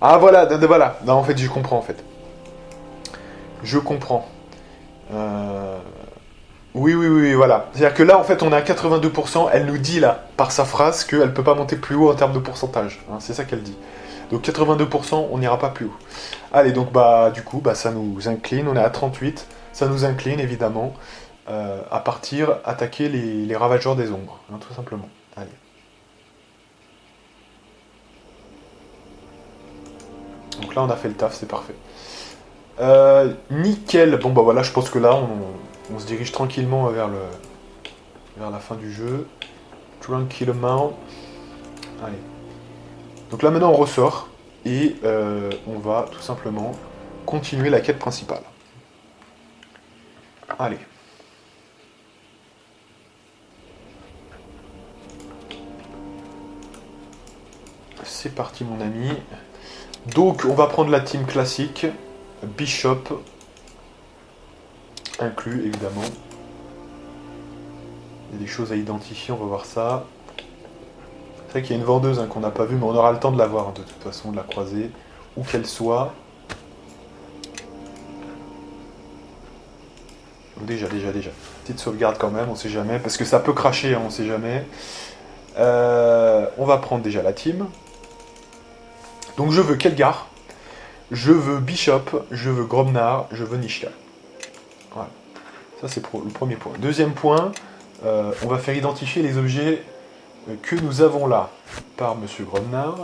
Ah, voilà, voilà. Non, en fait, je comprends, en fait. Je comprends. Oui, voilà. C'est-à-dire que là, en fait, on est à 82%. Elle nous dit, là, par sa phrase, qu'elle ne peut pas monter plus haut en termes de pourcentage. Hein, c'est ça qu'elle dit. Donc 82%, on n'ira pas plus haut. Allez, donc, du coup, ça nous incline. On est à 38. Ça nous incline, évidemment, à partir, attaquer les ravageurs des ombres. Hein, tout simplement. Allez. Donc là, on a fait le taf, c'est parfait. Nickel. Bon, voilà, je pense que là, on se dirige tranquillement vers la fin du jeu. Tranquillement. Allez. Donc là maintenant on ressort et on va tout simplement continuer la quête principale. Allez. C'est parti mon ami. Donc on va prendre la team classique. Bishop. Inclus évidemment. Il y a des choses à identifier, on va voir ça. C'est vrai qu'il y a une vendeuse hein, qu'on n'a pas vue, mais on aura le temps de la voir hein, de toute façon, de la croiser, où qu'elle soit. Déjà. Petite sauvegarde quand même, on sait jamais, parce que ça peut cracher, hein, on sait jamais. On va prendre déjà la team. Donc je veux Kelgar, je veux Bishop, je veux Gromnar, je veux Nishka. Voilà. Ça c'est le premier point. Deuxième point, on va faire identifier les objets que nous avons là par Monsieur Gromnar.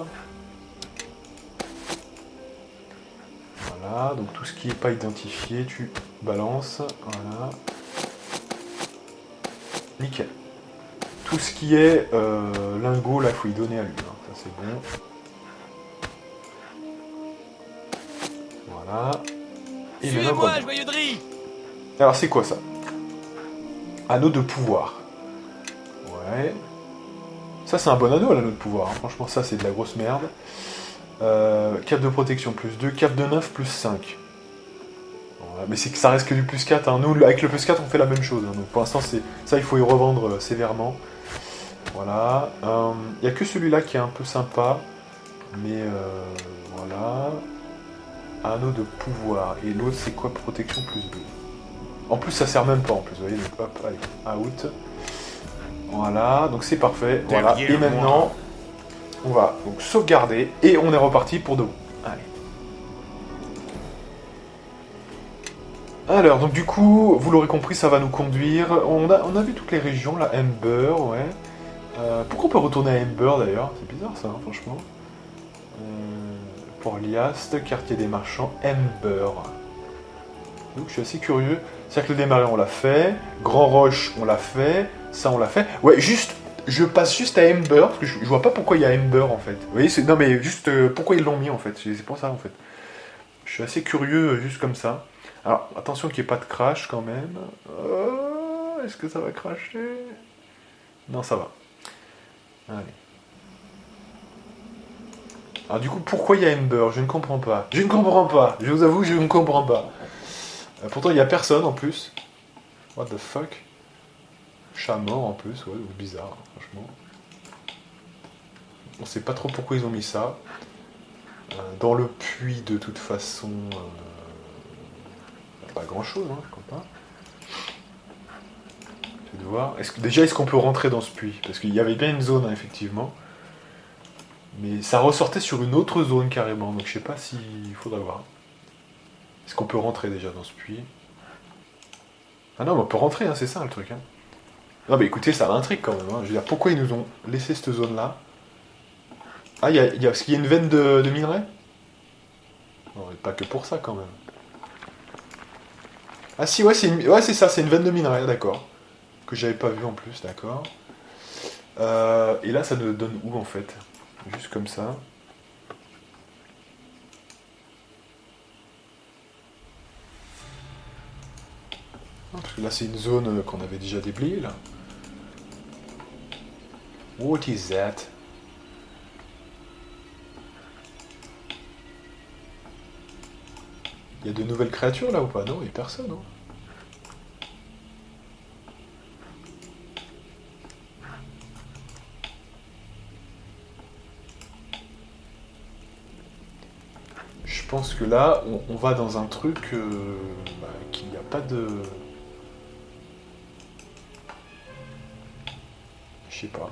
Voilà, donc tout ce qui n'est pas identifié, tu balances. Voilà. Nickel. Tout ce qui est lingot, là, il faut y donner à lui. Hein. Ça c'est bon. Voilà. Et Suivez-moi, joyeux Dri. Alors c'est quoi ça? Anneau de pouvoir. Ouais. Ça c'est un bon anneau l'anneau de pouvoir. Hein. Franchement ça c'est de la grosse merde. Cape de protection plus 2, cape de 9 plus 5. Voilà. Mais c'est que ça reste que du plus 4. Hein. Nous avec le plus 4 on fait la même chose. Hein. Donc pour l'instant ça il faut y revendre sévèrement. Voilà. Il n'y a que celui-là qui est un peu sympa. Mais voilà. Anneau de pouvoir. Et l'autre, c'est quoi? Protection plus 2. En plus, ça sert même pas, en plus. Vous voyez, donc hop, allez, out. Voilà, donc c'est parfait. Voilà. Et maintenant, on va donc sauvegarder. Et on est reparti pour de bon. Allez. Alors, donc du coup, vous l'aurez compris, ça va nous conduire. On a vu toutes les régions, là, Ember, ouais. Pourquoi on peut retourner à Ember, d'ailleurs? C'est bizarre, ça, hein, franchement. Pour Liast, quartier des marchands, Ember. Donc je suis assez curieux. Cercle des marées, on l'a fait. Grand Roche, on l'a fait. Ça, on l'a fait. Ouais, juste, je passe juste à Ember, parce que je vois pas pourquoi il y a Ember, en fait. Vous voyez, non mais juste, pourquoi ils l'ont mis, en fait. C'est pour ça, en fait. Je suis assez curieux, juste comme ça. Alors, attention qu'il n'y ait pas de crash, quand même. Est-ce que ça va crasher? Non, ça va. Allez. Alors du coup, pourquoi il y a Ember? Je ne comprends pas. Je vous avoue, je ne comprends pas. Pourtant, il n'y a personne en plus. What the fuck? Chat mort en plus, ouais, bizarre, franchement. On sait pas trop pourquoi ils ont mis ça. Dans le puits, de toute façon... pas grand chose, hein, je crois pas. Je vais voir. Est-ce qu'on peut rentrer dans ce puits? Parce qu'il y avait bien une zone, hein, effectivement. Mais ça ressortait sur une autre zone carrément, donc je sais pas s'il faudra voir. Est-ce qu'on peut rentrer déjà dans ce puits? Ah non, mais on peut rentrer, hein, c'est ça le truc. Hein. Non mais écoutez, ça m'intrigue quand même. Hein. Je veux dire, pourquoi ils nous ont laissé cette zone-là? Ah, parce qu'il y a une veine de minerai? Non, mais pas que pour ça quand même. Ah si, ouais, c'est ça, c'est une veine de minerai, d'accord. Que j'avais pas vu en plus, d'accord. Et là, ça nous donne où en fait? Juste comme ça. Parce que là, c'est une zone qu'on avait déjà déblayée, là. What is that? Il y a de nouvelles créatures, là, ou pas? Non, il n'y a personne, hein. Je pense que là, on va dans un truc qu'il n'y a pas de... Je sais pas.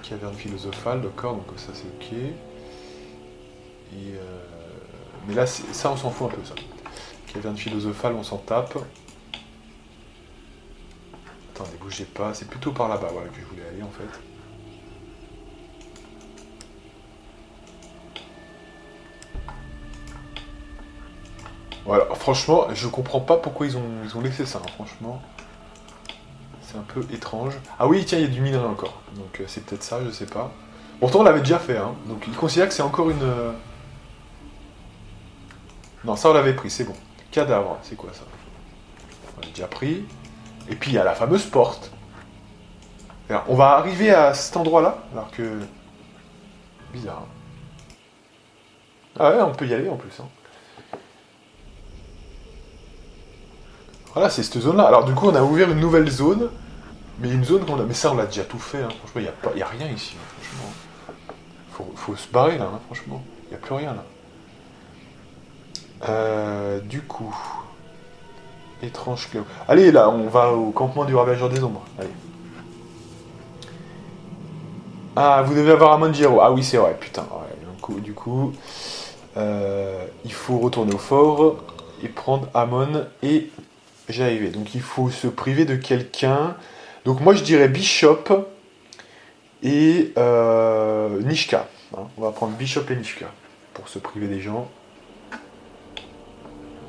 Caverne philosophale, d'accord, donc ça c'est ok. Mais là, ça on s'en fout un peu, ça. Caverne philosophale, on s'en tape. Attendez, bougez pas, c'est plutôt par là-bas voilà, que je voulais aller en fait. Voilà, franchement, je comprends pas pourquoi ils ont laissé ça, hein, franchement. C'est un peu étrange. Ah oui, tiens, il y a du minerai encore. Donc c'est peut-être ça, je sais pas. Pourtant, on l'avait déjà fait, hein. Donc il considère que c'est encore une... Non, ça on l'avait pris, c'est bon. Cadavre, c'est quoi ça? On l'a déjà pris. Et puis il y a la fameuse porte. Alors, on va arriver à cet endroit-là, alors que... Bizarre. Hein. Ah ouais, on peut y aller en plus, hein. Voilà, c'est cette zone-là. Alors du coup, on a ouvert une nouvelle zone. Mais une zone qu'on a... Mais ça, on l'a déjà tout fait. Hein. Franchement, il n'y a rien ici. Hein, franchement. Faut se barrer, là. Hein, franchement. Il n'y a plus rien, là. Du coup... Étrange Cléo. Allez, là, on va au campement du Ravageur des Ombres. Allez. Ah, vous devez avoir Amon Jero. Ah oui, c'est vrai, putain. Ouais, du coup il faut retourner au fort et prendre Amon et Jaeve. Donc il faut se priver de quelqu'un. Donc moi je dirais Bishop et Nishka. Hein, on va prendre Bishop et Nishka pour se priver des gens.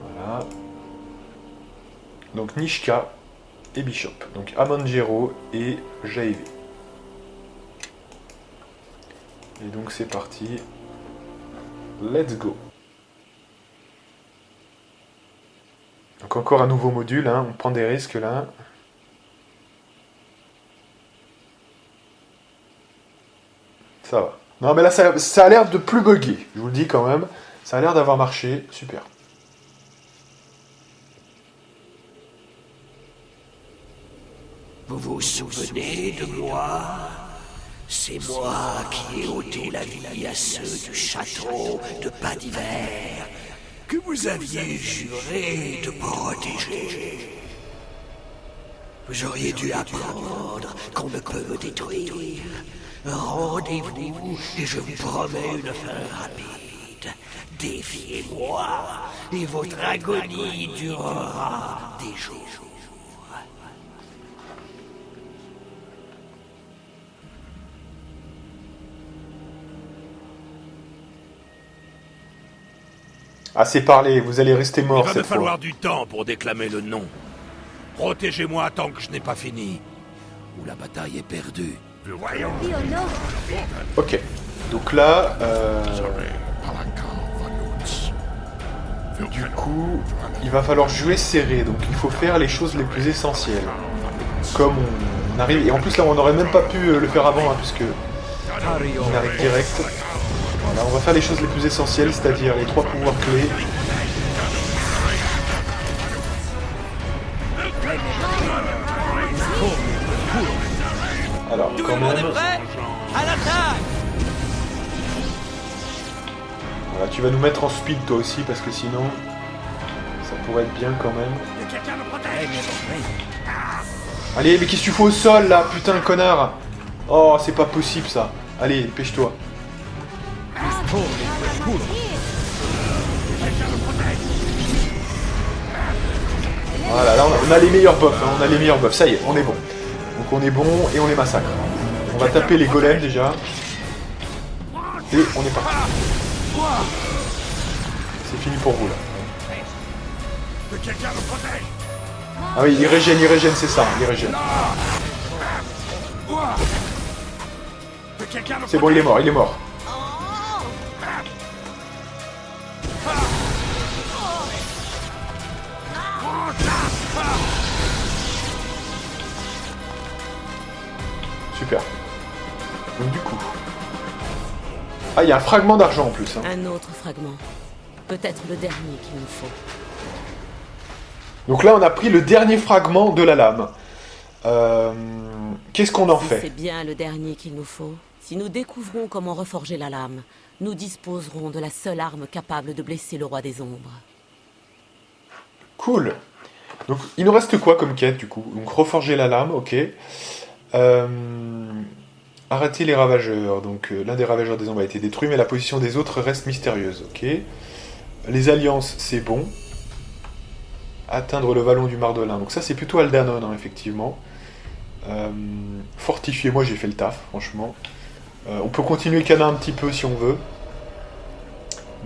Voilà. Donc Nishka et Bishop. Donc Amon Jero et Jaeve. Et donc c'est parti. Let's go. Donc encore un nouveau module, hein. On prend des risques là. Ça va. Non mais là ça a l'air de plus bugger, je vous le dis quand même. Ça a l'air d'avoir marché, super. Vous vous souvenez de moi? C'est moi qui ai ôté la vie à ceux du château de Pas d'Hiver, que vous aviez juré de protéger. Vous auriez dû apprendre qu'on ne peut me détruire. Rendez-vous et je vous promets une fin rapide. Défiez-moi et votre agonie durera des jours. Assez parlé, vous allez rester mort cette fois. Il va me falloir du temps pour déclamer le nom. Protégez-moi tant que je n'ai pas fini. Ou la bataille est perdue. Voyons. Ok. Donc là, du coup, il va falloir jouer serré. Donc il faut faire les choses les plus essentielles. Comme on arrive... Et en plus là, on n'aurait même pas pu le faire avant, hein, puisque on arrive direct. Voilà, on va faire les choses les plus essentielles, c'est-à-dire les 3 pouvoirs clés. Alors, quand même... Voilà, tu vas nous mettre en speed toi aussi, parce que sinon, ça pourrait être bien quand même. Allez, mais qu'est-ce que tu fais au sol, là, putain, connard! Oh, c'est pas possible, ça. Allez, pêche-toi. Voilà, là on a les meilleurs buffs, hein, on a les meilleurs buffs, ça y est, on est bon. Donc on est bon et on les massacre. On va taper les golems déjà. Et on est parti. C'est fini pour vous là. Ah oui, il régène, c'est ça, il régène. C'est bon, il est mort, il est mort. Super. Donc du coup... Ah, il y a un fragment d'argent en plus. Hein. Un autre fragment. Peut-être le dernier qu'il nous faut. Donc là, on a pris le dernier fragment de la lame. Qu'est-ce qu'on en fait? C'est bien le dernier qu'il nous faut. Si nous découvrons comment reforger la lame, nous disposerons de la seule arme capable de blesser le roi des ombres. Cool. Donc, il nous reste quoi comme quête, du coup? Donc, reforger la lame, ok. Arrêter les ravageurs. Donc, l'un des ravageurs des ombres a été détruit, mais la position des autres reste mystérieuse, ok. Les alliances, c'est bon. Atteindre le vallon du Mardelin. Donc ça, c'est plutôt Aldanon, hein, effectivement. Fortifier, moi, j'ai fait le taf, franchement. On peut continuer Cana un petit peu, si on veut.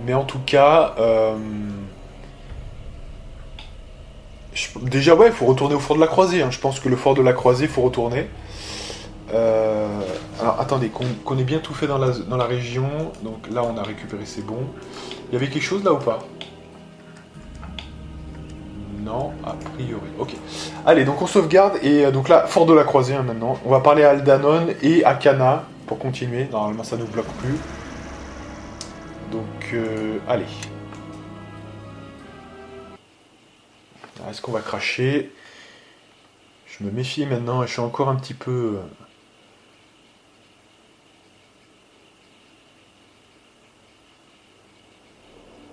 Mais en tout cas... Déjà, ouais, il faut retourner au fort de la Croisée. Hein. Je pense que le fort de la Croisée, il faut retourner. Alors, attendez, qu'on ait bien tout fait dans la région. Donc là, on a récupéré, c'est bon. Il y avait quelque chose là ou pas? Non, a priori. Ok. Allez, donc on sauvegarde. Et donc là, fort de la Croisée, hein, maintenant. On va parler à Aldanon et à Cana pour continuer. Normalement, ça ne nous bloque plus. Donc, allez. Est-ce qu'on va cracher? Je me méfie maintenant, je suis encore un petit peu...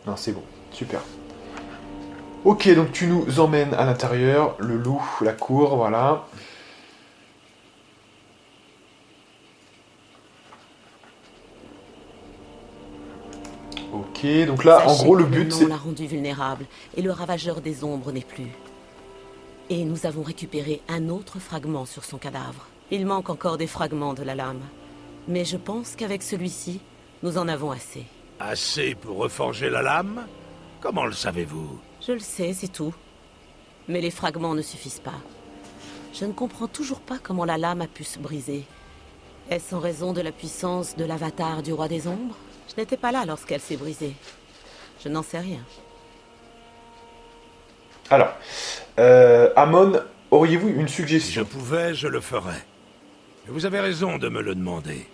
Non, c'est bon, super. Ok, donc tu nous emmènes à l'intérieur, le loup, la cour, voilà. Ok, donc là, en Sachez gros, le que but, nom c'est... l'a rendu vulnérable, et le ravageur des ombres n'est plus. Et nous avons récupéré un autre fragment sur son cadavre. Il manque encore des fragments de la lame. Mais je pense qu'avec celui-ci, nous en avons assez. Assez pour reforger la lame? Comment le savez-vous? Je le sais, c'est tout. Mais les fragments ne suffisent pas. Je ne comprends toujours pas comment la lame a pu se briser. Est-ce en raison de la puissance de l'avatar du roi des ombres? Je n'étais pas là lorsqu'elle s'est brisée. Je n'en sais rien. Alors, Amon, auriez-vous une Si suggestion? je pouvais, je le ferais. Et vous avez raison de me le demander.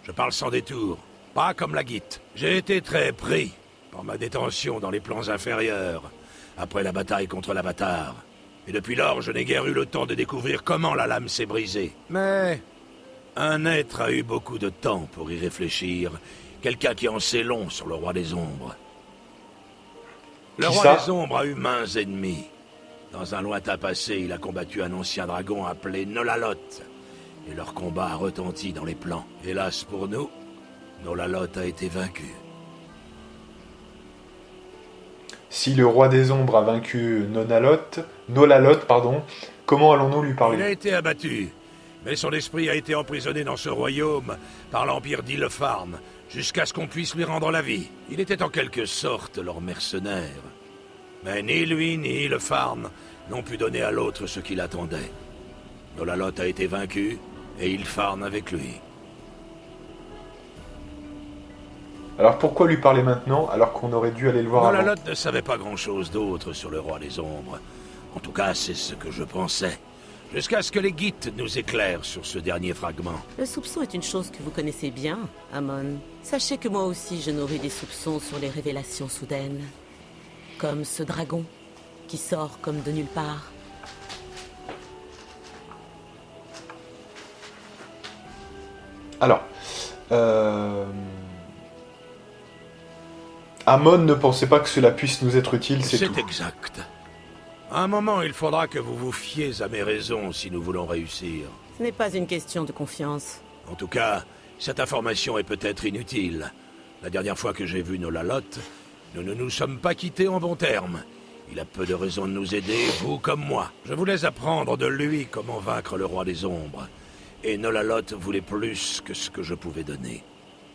Je parle sans détour, pas comme la guite. J'ai été très pris par ma détention dans les plans inférieurs, après la bataille contre l'Avatar. Et depuis lors, je n'ai guère eu le temps de découvrir comment la lame s'est brisée. Mais un être a eu beaucoup de temps pour y réfléchir. Quelqu'un qui en sait long sur le roi des ombres. Le Qui roi ça? des ombres a eu maints ennemis. Dans un lointain passé, il a combattu un ancien dragon appelé Nolalot. Et leur combat a retenti dans les plans. Hélas pour nous, Nolalot a été vaincu. Si le roi des ombres a vaincu Nolalot, pardon, comment allons-nous lui Il a parler? été abattu, mais son esprit a été emprisonné dans ce royaume par l'empire d'Illefarn, jusqu'à ce qu'on puisse lui rendre la vie. Il était en quelque sorte leur mercenaire. Mais ni lui ni Illefarn n'ont pu donner à l'autre ce qu'il attendait. Nolalot a été vaincu, et Illefarn avec lui. Alors pourquoi lui parler maintenant, alors qu'on aurait dû aller le voir avant? Nolalot ne savait pas grand-chose d'autre sur le roi des ombres. En tout cas, c'est ce que je pensais. Jusqu'à ce que les guides nous éclairent sur ce dernier fragment. Le soupçon est une chose que vous connaissez bien, Amon. Sachez que moi aussi je nourris des soupçons sur les révélations soudaines. Comme ce dragon, qui sort comme de nulle part. Alors, Amon ne pensait pas que cela puisse nous être utile, c'est tout. C'est exact. À un moment, il faudra que vous vous fiez à mes raisons si nous voulons réussir. Ce n'est pas une question de confiance. En tout cas, cette information est peut-être inutile. La dernière fois que j'ai vu Nolalot, nous ne nous sommes pas quittés en bons termes. Il a peu de raisons de nous aider, vous comme moi. Je voulais apprendre de lui comment vaincre le roi des ombres. Et Nolalot voulait plus que ce que je pouvais donner.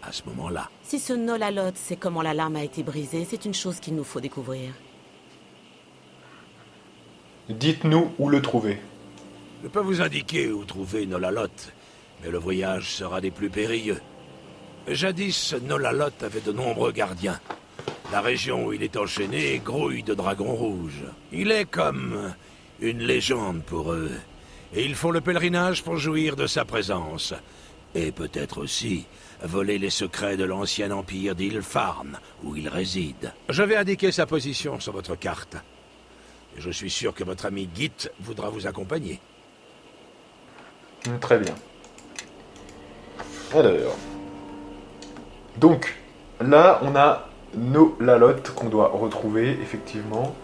À ce moment-là. Si ce Nolalot sait comment la lame a été brisée, c'est une chose qu'il nous faut découvrir. Dites-nous où le trouver. Je peux vous indiquer où trouver Nolalot, mais le voyage sera des plus périlleux. Jadis, Nolalot avait de nombreux gardiens. La région où il est enchaîné grouille de dragons rouges. Il est comme une légende pour eux. Et ils font le pèlerinage pour jouir de sa présence. Et peut-être aussi voler les secrets de l'ancien empire d'Illefarn, où il réside. Je vais indiquer sa position sur votre carte. Et je suis sûr que votre ami Git voudra vous accompagner. Très bien. Alors. Donc, là, on a Nolalot qu'on doit retrouver, effectivement,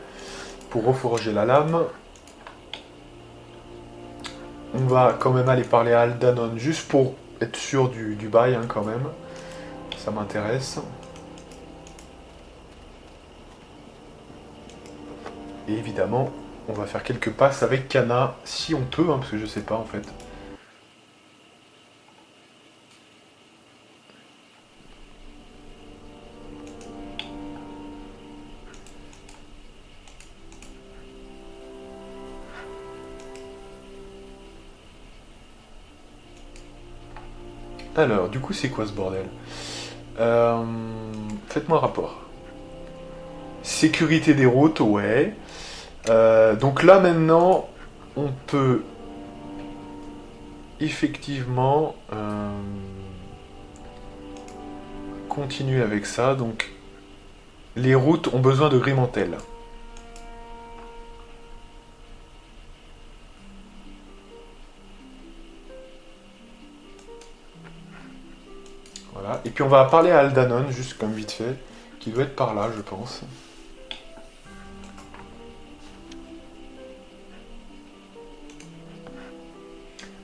pour reforger la lame. On va quand même aller parler à Aldanon, juste pour être sûr du bail, hein, quand même. Ça m'intéresse. Et évidemment, on va faire quelques passes avec Kana, si on peut, hein, parce que je sais pas en fait. Alors, du coup, c'est quoi ce bordel? Faites-moi un rapport. Sécurité des routes, ouais. Donc là, maintenant, on peut effectivement continuer avec ça. Donc, les routes ont besoin de Grimantel. Voilà. Et puis on va parler à Aldanon, juste comme vite fait, qui doit être par là, je pense.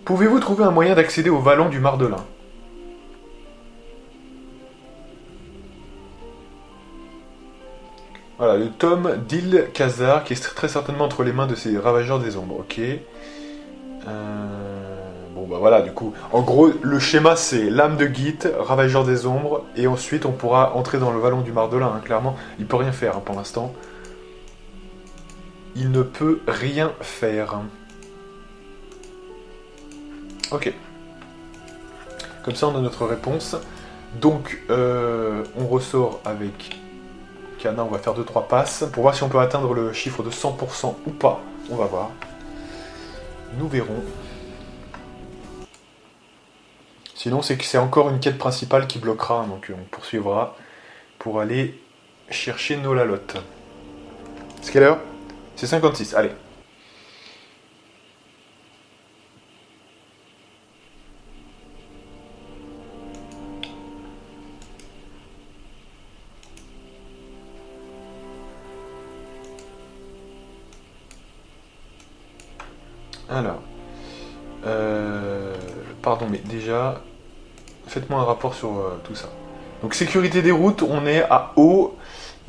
Pouvez-vous trouver un moyen d'accéder au vallon du Mardelin? Voilà, le tome d'Il Khazar, qui est très certainement entre les mains de ces ravageurs des ombres. Ok. Bon, bah voilà, du coup. En gros, le schéma, c'est l'âme de Git, ravageur des ombres, et ensuite, on pourra entrer dans le vallon du Mardelin, hein, clairement. Il peut rien faire, hein, pour l'instant. Il ne peut rien faire. Ok. Comme ça, on a notre réponse. Donc, on ressort avec Kana, on va faire 2-3 passes pour voir si on peut atteindre le chiffre de 100% ou pas. On va voir. Nous verrons. Sinon, c'est que c'est encore une quête principale qui bloquera, donc on poursuivra pour aller chercher nos lalottes. C'est quelle heure? C'est 56, allez. Alors, pardon, mais déjà, faites-moi un rapport sur tout ça. Donc, sécurité des routes, on est à haut,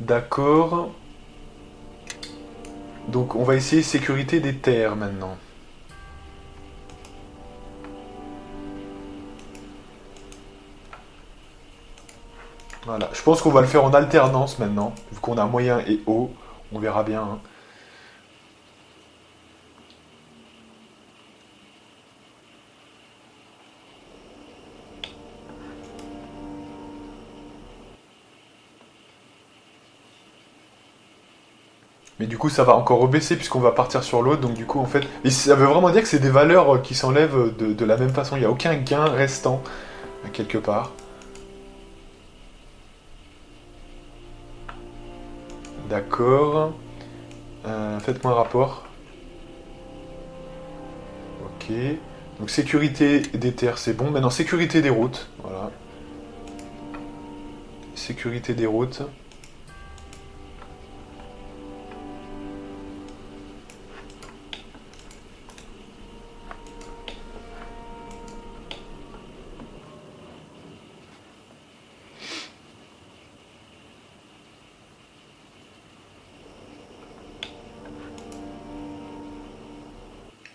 d'accord. Donc, on va essayer sécurité des terres maintenant. Voilà, je pense qu'on va le faire en alternance maintenant, vu qu'on a moyen et haut, on verra bien. Hein. Mais du coup, ça va encore rebaisser puisqu'on va partir sur l'autre. Donc du coup, en fait... Et ça veut vraiment dire que c'est des valeurs qui s'enlèvent de la même façon. Il n'y a aucun gain restant, quelque part. D'accord. Faites-moi un rapport. Ok. Donc sécurité des terres, c'est bon. Maintenant, sécurité des routes. Voilà. Sécurité des routes.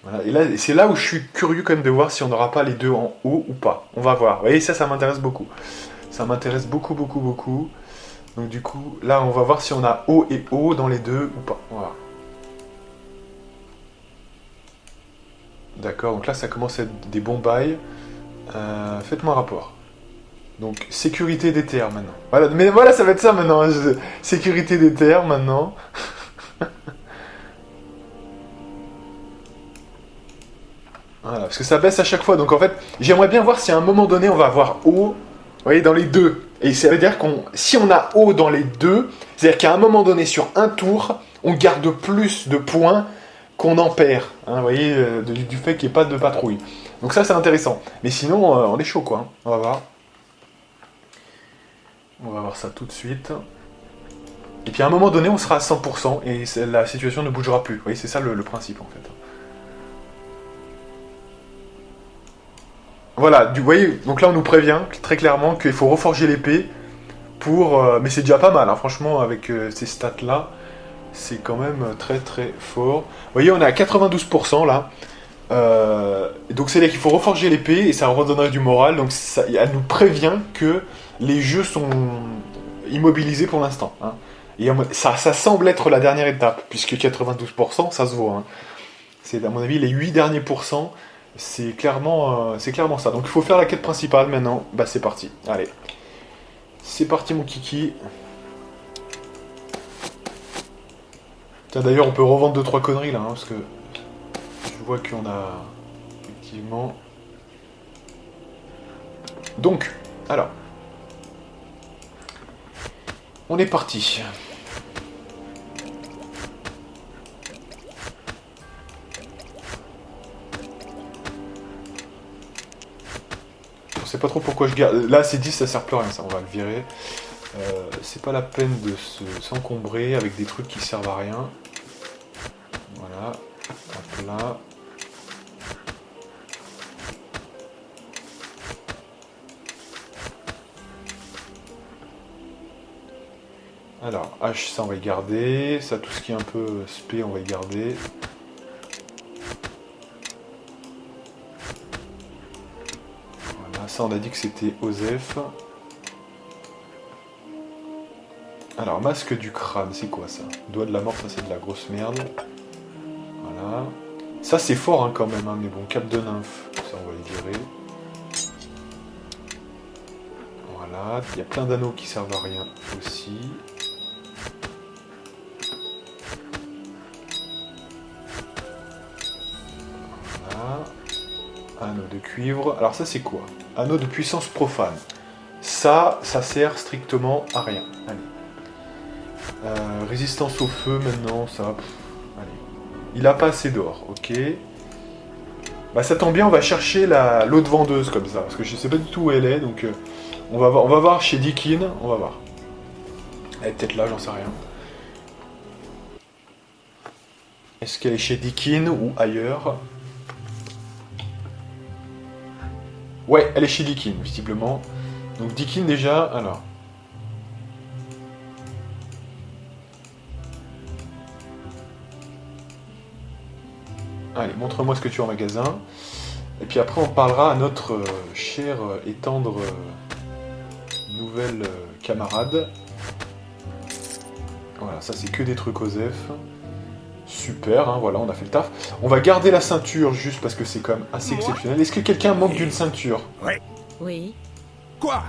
Voilà. Et là, c'est là où je suis curieux quand même de voir si on n'aura pas les deux en haut ou pas. On va voir. Vous voyez, ça m'intéresse beaucoup. Ça m'intéresse beaucoup, beaucoup, beaucoup. Donc du coup, là, on va voir si on a haut et haut dans les deux ou pas. Voilà. D'accord, donc là, ça commence à être des bons bails. Faites-moi un rapport. Donc, sécurité des terres maintenant. Voilà, mais voilà, ça va être ça maintenant. Sécurité des terres maintenant. Voilà, parce que ça baisse à chaque fois. Donc en fait, j'aimerais bien voir si à un moment donné, on va avoir haut, vous voyez, dans les deux. Et ça veut dire si on a haut dans les deux, c'est-à-dire qu'à un moment donné, sur un tour, on garde plus de points qu'on en perd. Hein, vous voyez, du fait qu'il n'y ait pas de patrouille. Donc ça, c'est intéressant. Mais sinon, on est chaud, quoi. Hein. On va voir. On va voir ça tout de suite. Et puis à un moment donné, on sera à 100% et la situation ne bougera plus. Vous voyez, c'est ça le principe, en fait. Voilà, vous voyez, donc là on nous prévient très clairement qu'il faut reforger l'épée pour... mais c'est déjà pas mal, hein, franchement, avec ces stats-là, c'est quand même très très fort. Vous voyez, on est à 92% là. Donc c'est-à-dire qu'il faut reforger l'épée et ça redonnerait du moral. Donc elle nous prévient que les jeux sont immobilisés pour l'instant. Hein. Et ça semble être la dernière étape, puisque 92%, ça se voit. Hein. C'est à mon avis les 8 derniers pourcents. C'est clairement ça. Donc il faut faire la quête principale maintenant. Bah c'est parti. Allez. C'est parti mon kiki. Tiens, d'ailleurs on peut revendre 2-3 conneries là. Hein, parce que je vois qu'on a effectivement... Donc, alors. On est parti. sais pas trop pourquoi je garde. Là, c'est 10, ça sert plus à rien, ça, on va le virer. C'est pas la peine de s'encombrer avec des trucs qui servent à rien. Voilà. Hop là. Alors, H, ça on va y garder. Ça, tout ce qui est un peu spé, on va y garder. Voilà, ça on a dit que c'était Osef. Alors, masque du crâne, c'est quoi ça? Doigt de la mort, ça c'est de la grosse merde. Voilà. Ça c'est fort hein, quand même, hein, mais bon, cap de nymphe, ça on va les virer. Voilà, il y a plein d'anneaux qui servent à rien aussi. Voilà. Anneau de cuivre. Alors ça c'est quoi? Anneau de puissance profane. Ça sert strictement à rien. Allez. Résistance au feu maintenant, ça... allez. Il a pas assez d'or, ok. Bah ça tombe bien, on va chercher l'autre vendeuse comme ça, parce que je sais pas du tout où elle est, donc on va voir chez Dickin, on va voir. Elle est peut-être là, j'en sais rien. Est-ce qu'elle est chez Dickin ou ailleurs? Ouais, elle est chez Dickin, visiblement. Donc Dickin déjà, alors... Allez, montre-moi ce que tu as en magasin. Et puis après, on parlera à notre cher et tendre nouvelle camarade. Voilà, ça c'est que des trucs Osef. Super, hein, voilà, on a fait le taf. On va garder la ceinture juste parce que c'est quand même assez exceptionnel. Est-ce que quelqu'un manque d'une ceinture? Oui. Quoi?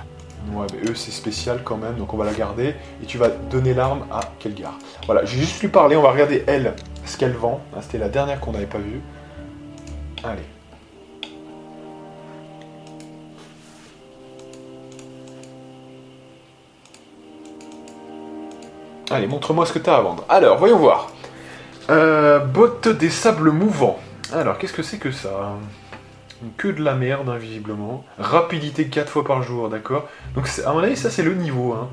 Ouais, mais eux c'est spécial quand même, donc on va la garder. Et tu vas donner l'arme à Kelgar. Voilà, j'ai juste lui parler, on va regarder elle, ce qu'elle vend. Ah, c'était la dernière qu'on n'avait pas vue. Allez. Allez, montre-moi ce que tu as à vendre. Alors, voyons voir. Botte des sables mouvants. Alors, qu'est-ce que c'est que ça? Que de la merde, hein, visiblement. Rapidité 4 fois par jour, d'accord. Donc, à mon avis, ça, c'est le niveau. Hein.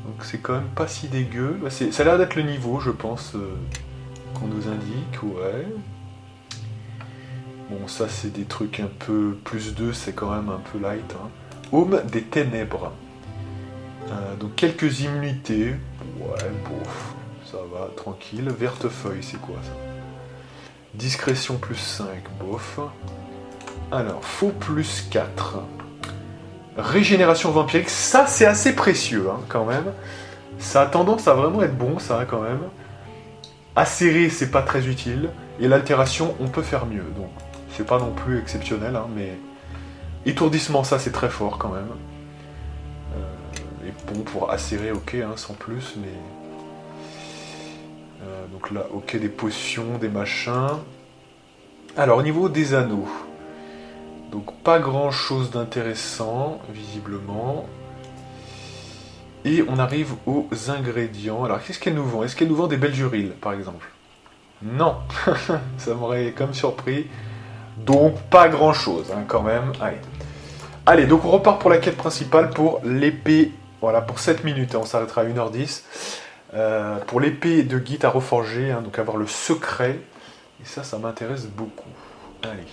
Donc, c'est quand même pas si dégueu. Bah, ça a l'air d'être le niveau, je pense, qu'on nous indique. Ouais. Bon, ça, c'est des trucs un peu... Plus 2, c'est quand même un peu light. Hein. Aume des ténèbres. Donc, quelques immunités. Ouais, bof. Ça va, tranquille. Vertefeuille, c'est quoi, ça? Discrétion plus 5, bof. Alors, faux plus 4. Régénération vampirique, ça c'est assez précieux hein, quand même. Ça a tendance à vraiment être bon ça quand même. Acérer c'est pas très utile. Et l'altération on peut faire mieux. Donc c'est pas non plus exceptionnel hein, mais... Étourdissement ça c'est très fort quand même. Et bon pour acérer ok hein, sans plus mais... donc là ok des potions, des machins. Alors au niveau des anneaux... Donc pas grand chose d'intéressant, visiblement. Et on arrive aux ingrédients. Alors qu'est-ce qu'elle nous vend? Est-ce qu'elle nous vend des Belduril, par exemple? Non, ça m'aurait comme surpris. Donc pas grand chose, hein, quand même. Allez, donc on repart pour la quête principale pour l'épée. Voilà, pour 7 minutes, hein, on s'arrêtera à 1h10. Pour l'épée de Git à reforger, hein, donc avoir le secret. Et ça m'intéresse beaucoup. Allez.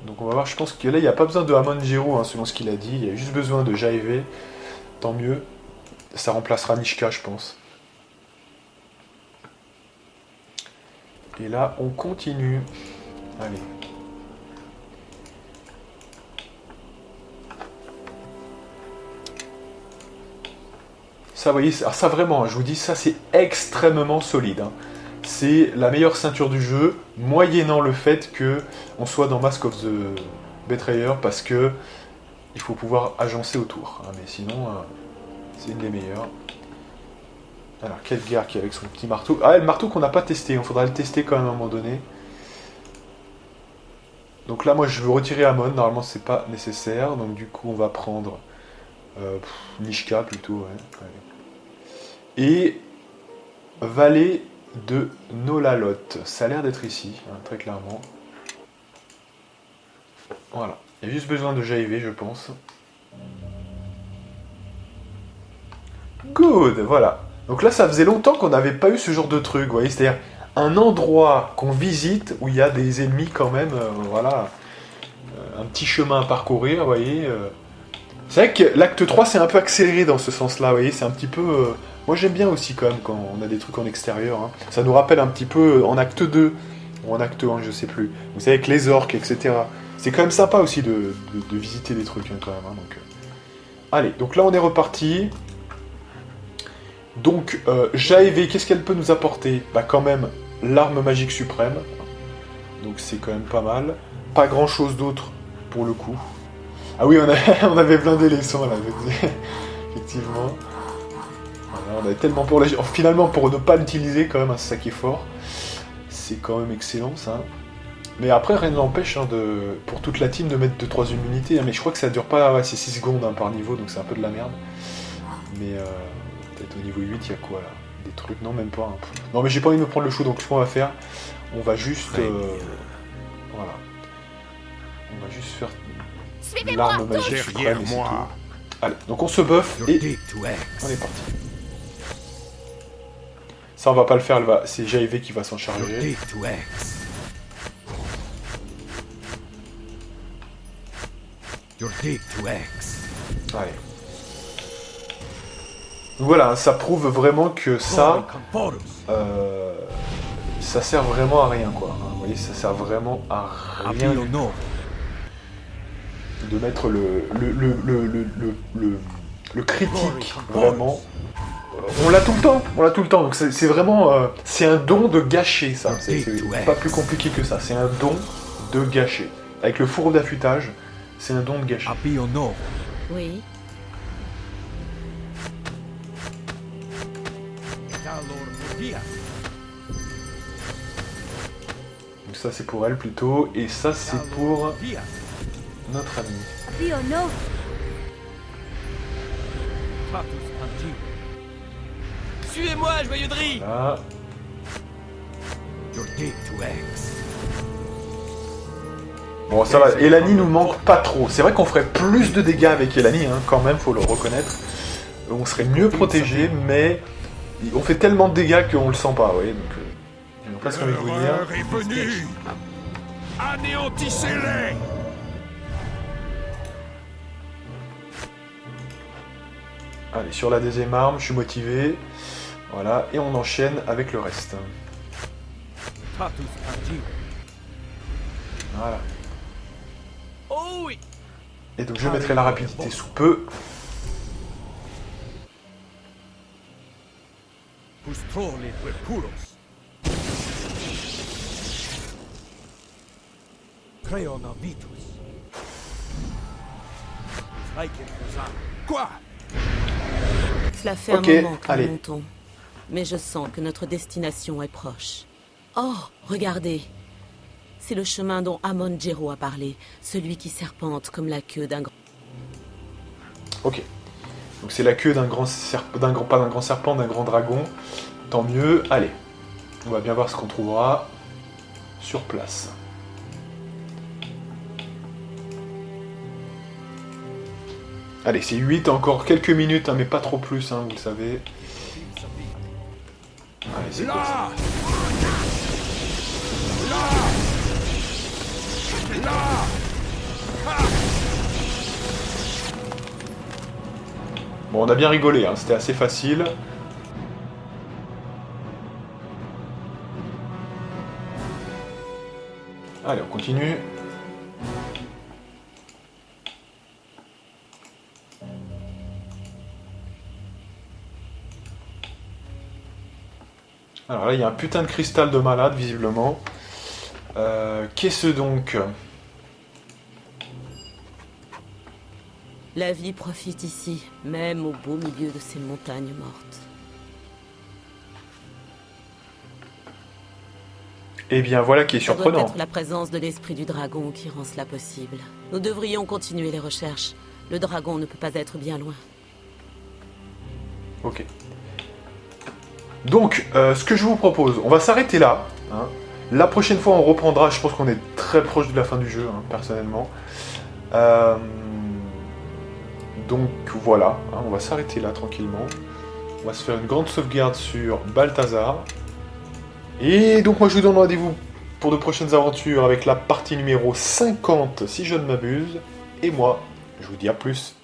Donc on va voir, je pense que là il n'y a pas besoin de Hamon Jiro hein, selon ce qu'il a dit, il y a juste besoin de Jaive, tant mieux. Ça remplacera Nishka je pense. Et là on continue. Allez. Ça vous voyez, alors ça vraiment, je vous dis, ça c'est extrêmement solide. Hein. C'est la meilleure ceinture du jeu, moyennant le fait que on soit dans Mask of the Betrayer, parce que il faut pouvoir agencer autour. Hein, mais sinon, c'est une des meilleures. Alors, Kelgar qui est avec son petit marteau. Ah, le marteau qu'on n'a pas testé, il faudra le tester quand même à un moment donné. Donc là, moi, je veux retirer Hamon, normalement, c'est pas nécessaire. Donc du coup, on va prendre Nishka plutôt. Ouais. Et Vallée de Nolalot. Ça a l'air d'être ici, hein, très clairement. Voilà. Il y a juste besoin de JV, je pense. Good, voilà. Donc là, ça faisait longtemps qu'on n'avait pas eu ce genre de truc, vous voyez, c'est-à-dire un endroit qu'on visite où il y a des ennemis quand même, voilà, un petit chemin à parcourir, vous voyez. C'est vrai que l'acte 3, c'est un peu accéléré dans ce sens-là, vous voyez, c'est un petit peu... Moi, j'aime bien aussi quand même quand on a des trucs en extérieur, hein. Ça nous rappelle un petit peu en acte 2, ou en acte 1, je sais plus. Vous savez, avec les orques, etc. C'est quand même sympa aussi de visiter des trucs, hein, quand même, hein, donc... Allez, donc là, on est reparti. Donc, Jaevé, qu'est-ce qu'elle peut nous apporter? Bah quand même, l'arme magique suprême. Donc c'est quand même pas mal. Pas grand-chose d'autre, pour le coup. Ah oui, on avait blindé les sons, là, effectivement. Voilà, on avait tellement pour finalement, pour ne pas l'utiliser, quand même, hein, c'est ça qui est fort. C'est quand même excellent, ça. Mais après, rien ne l'empêche, hein, pour toute la team, de mettre 2-3 immunités. Hein, mais je crois que ça dure pas, ouais, c'est 6 secondes, hein, par niveau, donc c'est un peu de la merde. Mais... peut-être au niveau 8, il y a quoi là? Des trucs? Non, même pas. Hein. Non, mais j'ai pas envie de me prendre le chou, donc ce qu'on va faire, on va juste. Voilà. On va juste faire l'arme magique suprême. Moi. Allez, donc on se buff et on est parti. Ça, on va pas le faire, c'est JV qui va s'en charger. Allez. Voilà, ça prouve vraiment que ça sert vraiment à rien, quoi. Vous voyez, ça sert vraiment à rien de mettre le critique, vraiment. On l'a tout le temps, donc c'est vraiment... c'est un don de gâcher, ça. C'est pas plus compliqué que ça, c'est un don de gâcher. Avec le four d'affûtage, c'est un don de gâcher. Oui. Donc ça c'est pour elle plutôt, et ça c'est pour notre ami. Suivez-moi, joyeux Dri. Là. Bon ça va, Elani nous manque pas trop. C'est vrai qu'on ferait plus de dégâts avec Elani, hein, quand même, faut le reconnaître. On serait mieux protégé, mais on fait tellement de dégâts qu'on le sent pas, vous voyez, donc... j'ai presque envie de vous dire... Anéantissez-les! Allez, sur la deuxième arme, je suis motivé. Voilà, et on enchaîne avec le reste. Voilà. Oh oui. Et donc je mettrai la rapidité sous peu. Quoi? Cela fait un moment que nous montons, mais je sens que notre destination est proche. Oh, regardez! C'est le chemin dont Amon Jero a parlé, celui qui serpente comme la queue d'un grand... Ok. Donc c'est la queue d'un grand serpent, pas d'un grand serpent, d'un grand dragon. Tant mieux. Allez. On va bien voir ce qu'on trouvera sur place. Allez, c'est 8, encore quelques minutes, hein, mais pas trop plus, hein, vous le savez. Allez, c'est quoi ça? Bon, on a bien rigolé, hein, c'était assez facile. Allez, on continue. Alors là, il y a un putain de cristal de malade, visiblement. Qu'est-ce donc? La vie profite ici, même au beau milieu de ces montagnes mortes. Eh bien, voilà qui est Ça doit surprenant. être la présence de l'esprit du dragon qui rend cela possible. Nous devrions continuer les recherches. Le dragon ne peut pas être bien loin. Ok. Donc, ce que je vous propose, on va s'arrêter là. Hein. La prochaine fois, on reprendra. Je pense qu'on est très proche de la fin du jeu, hein, personnellement. Donc voilà, hein, on va s'arrêter là tranquillement. On va se faire une grande sauvegarde sur Balthazar. Et donc moi je vous donne rendez-vous pour de prochaines aventures avec la partie numéro 50 si je ne m'abuse. Et moi, je vous dis à plus.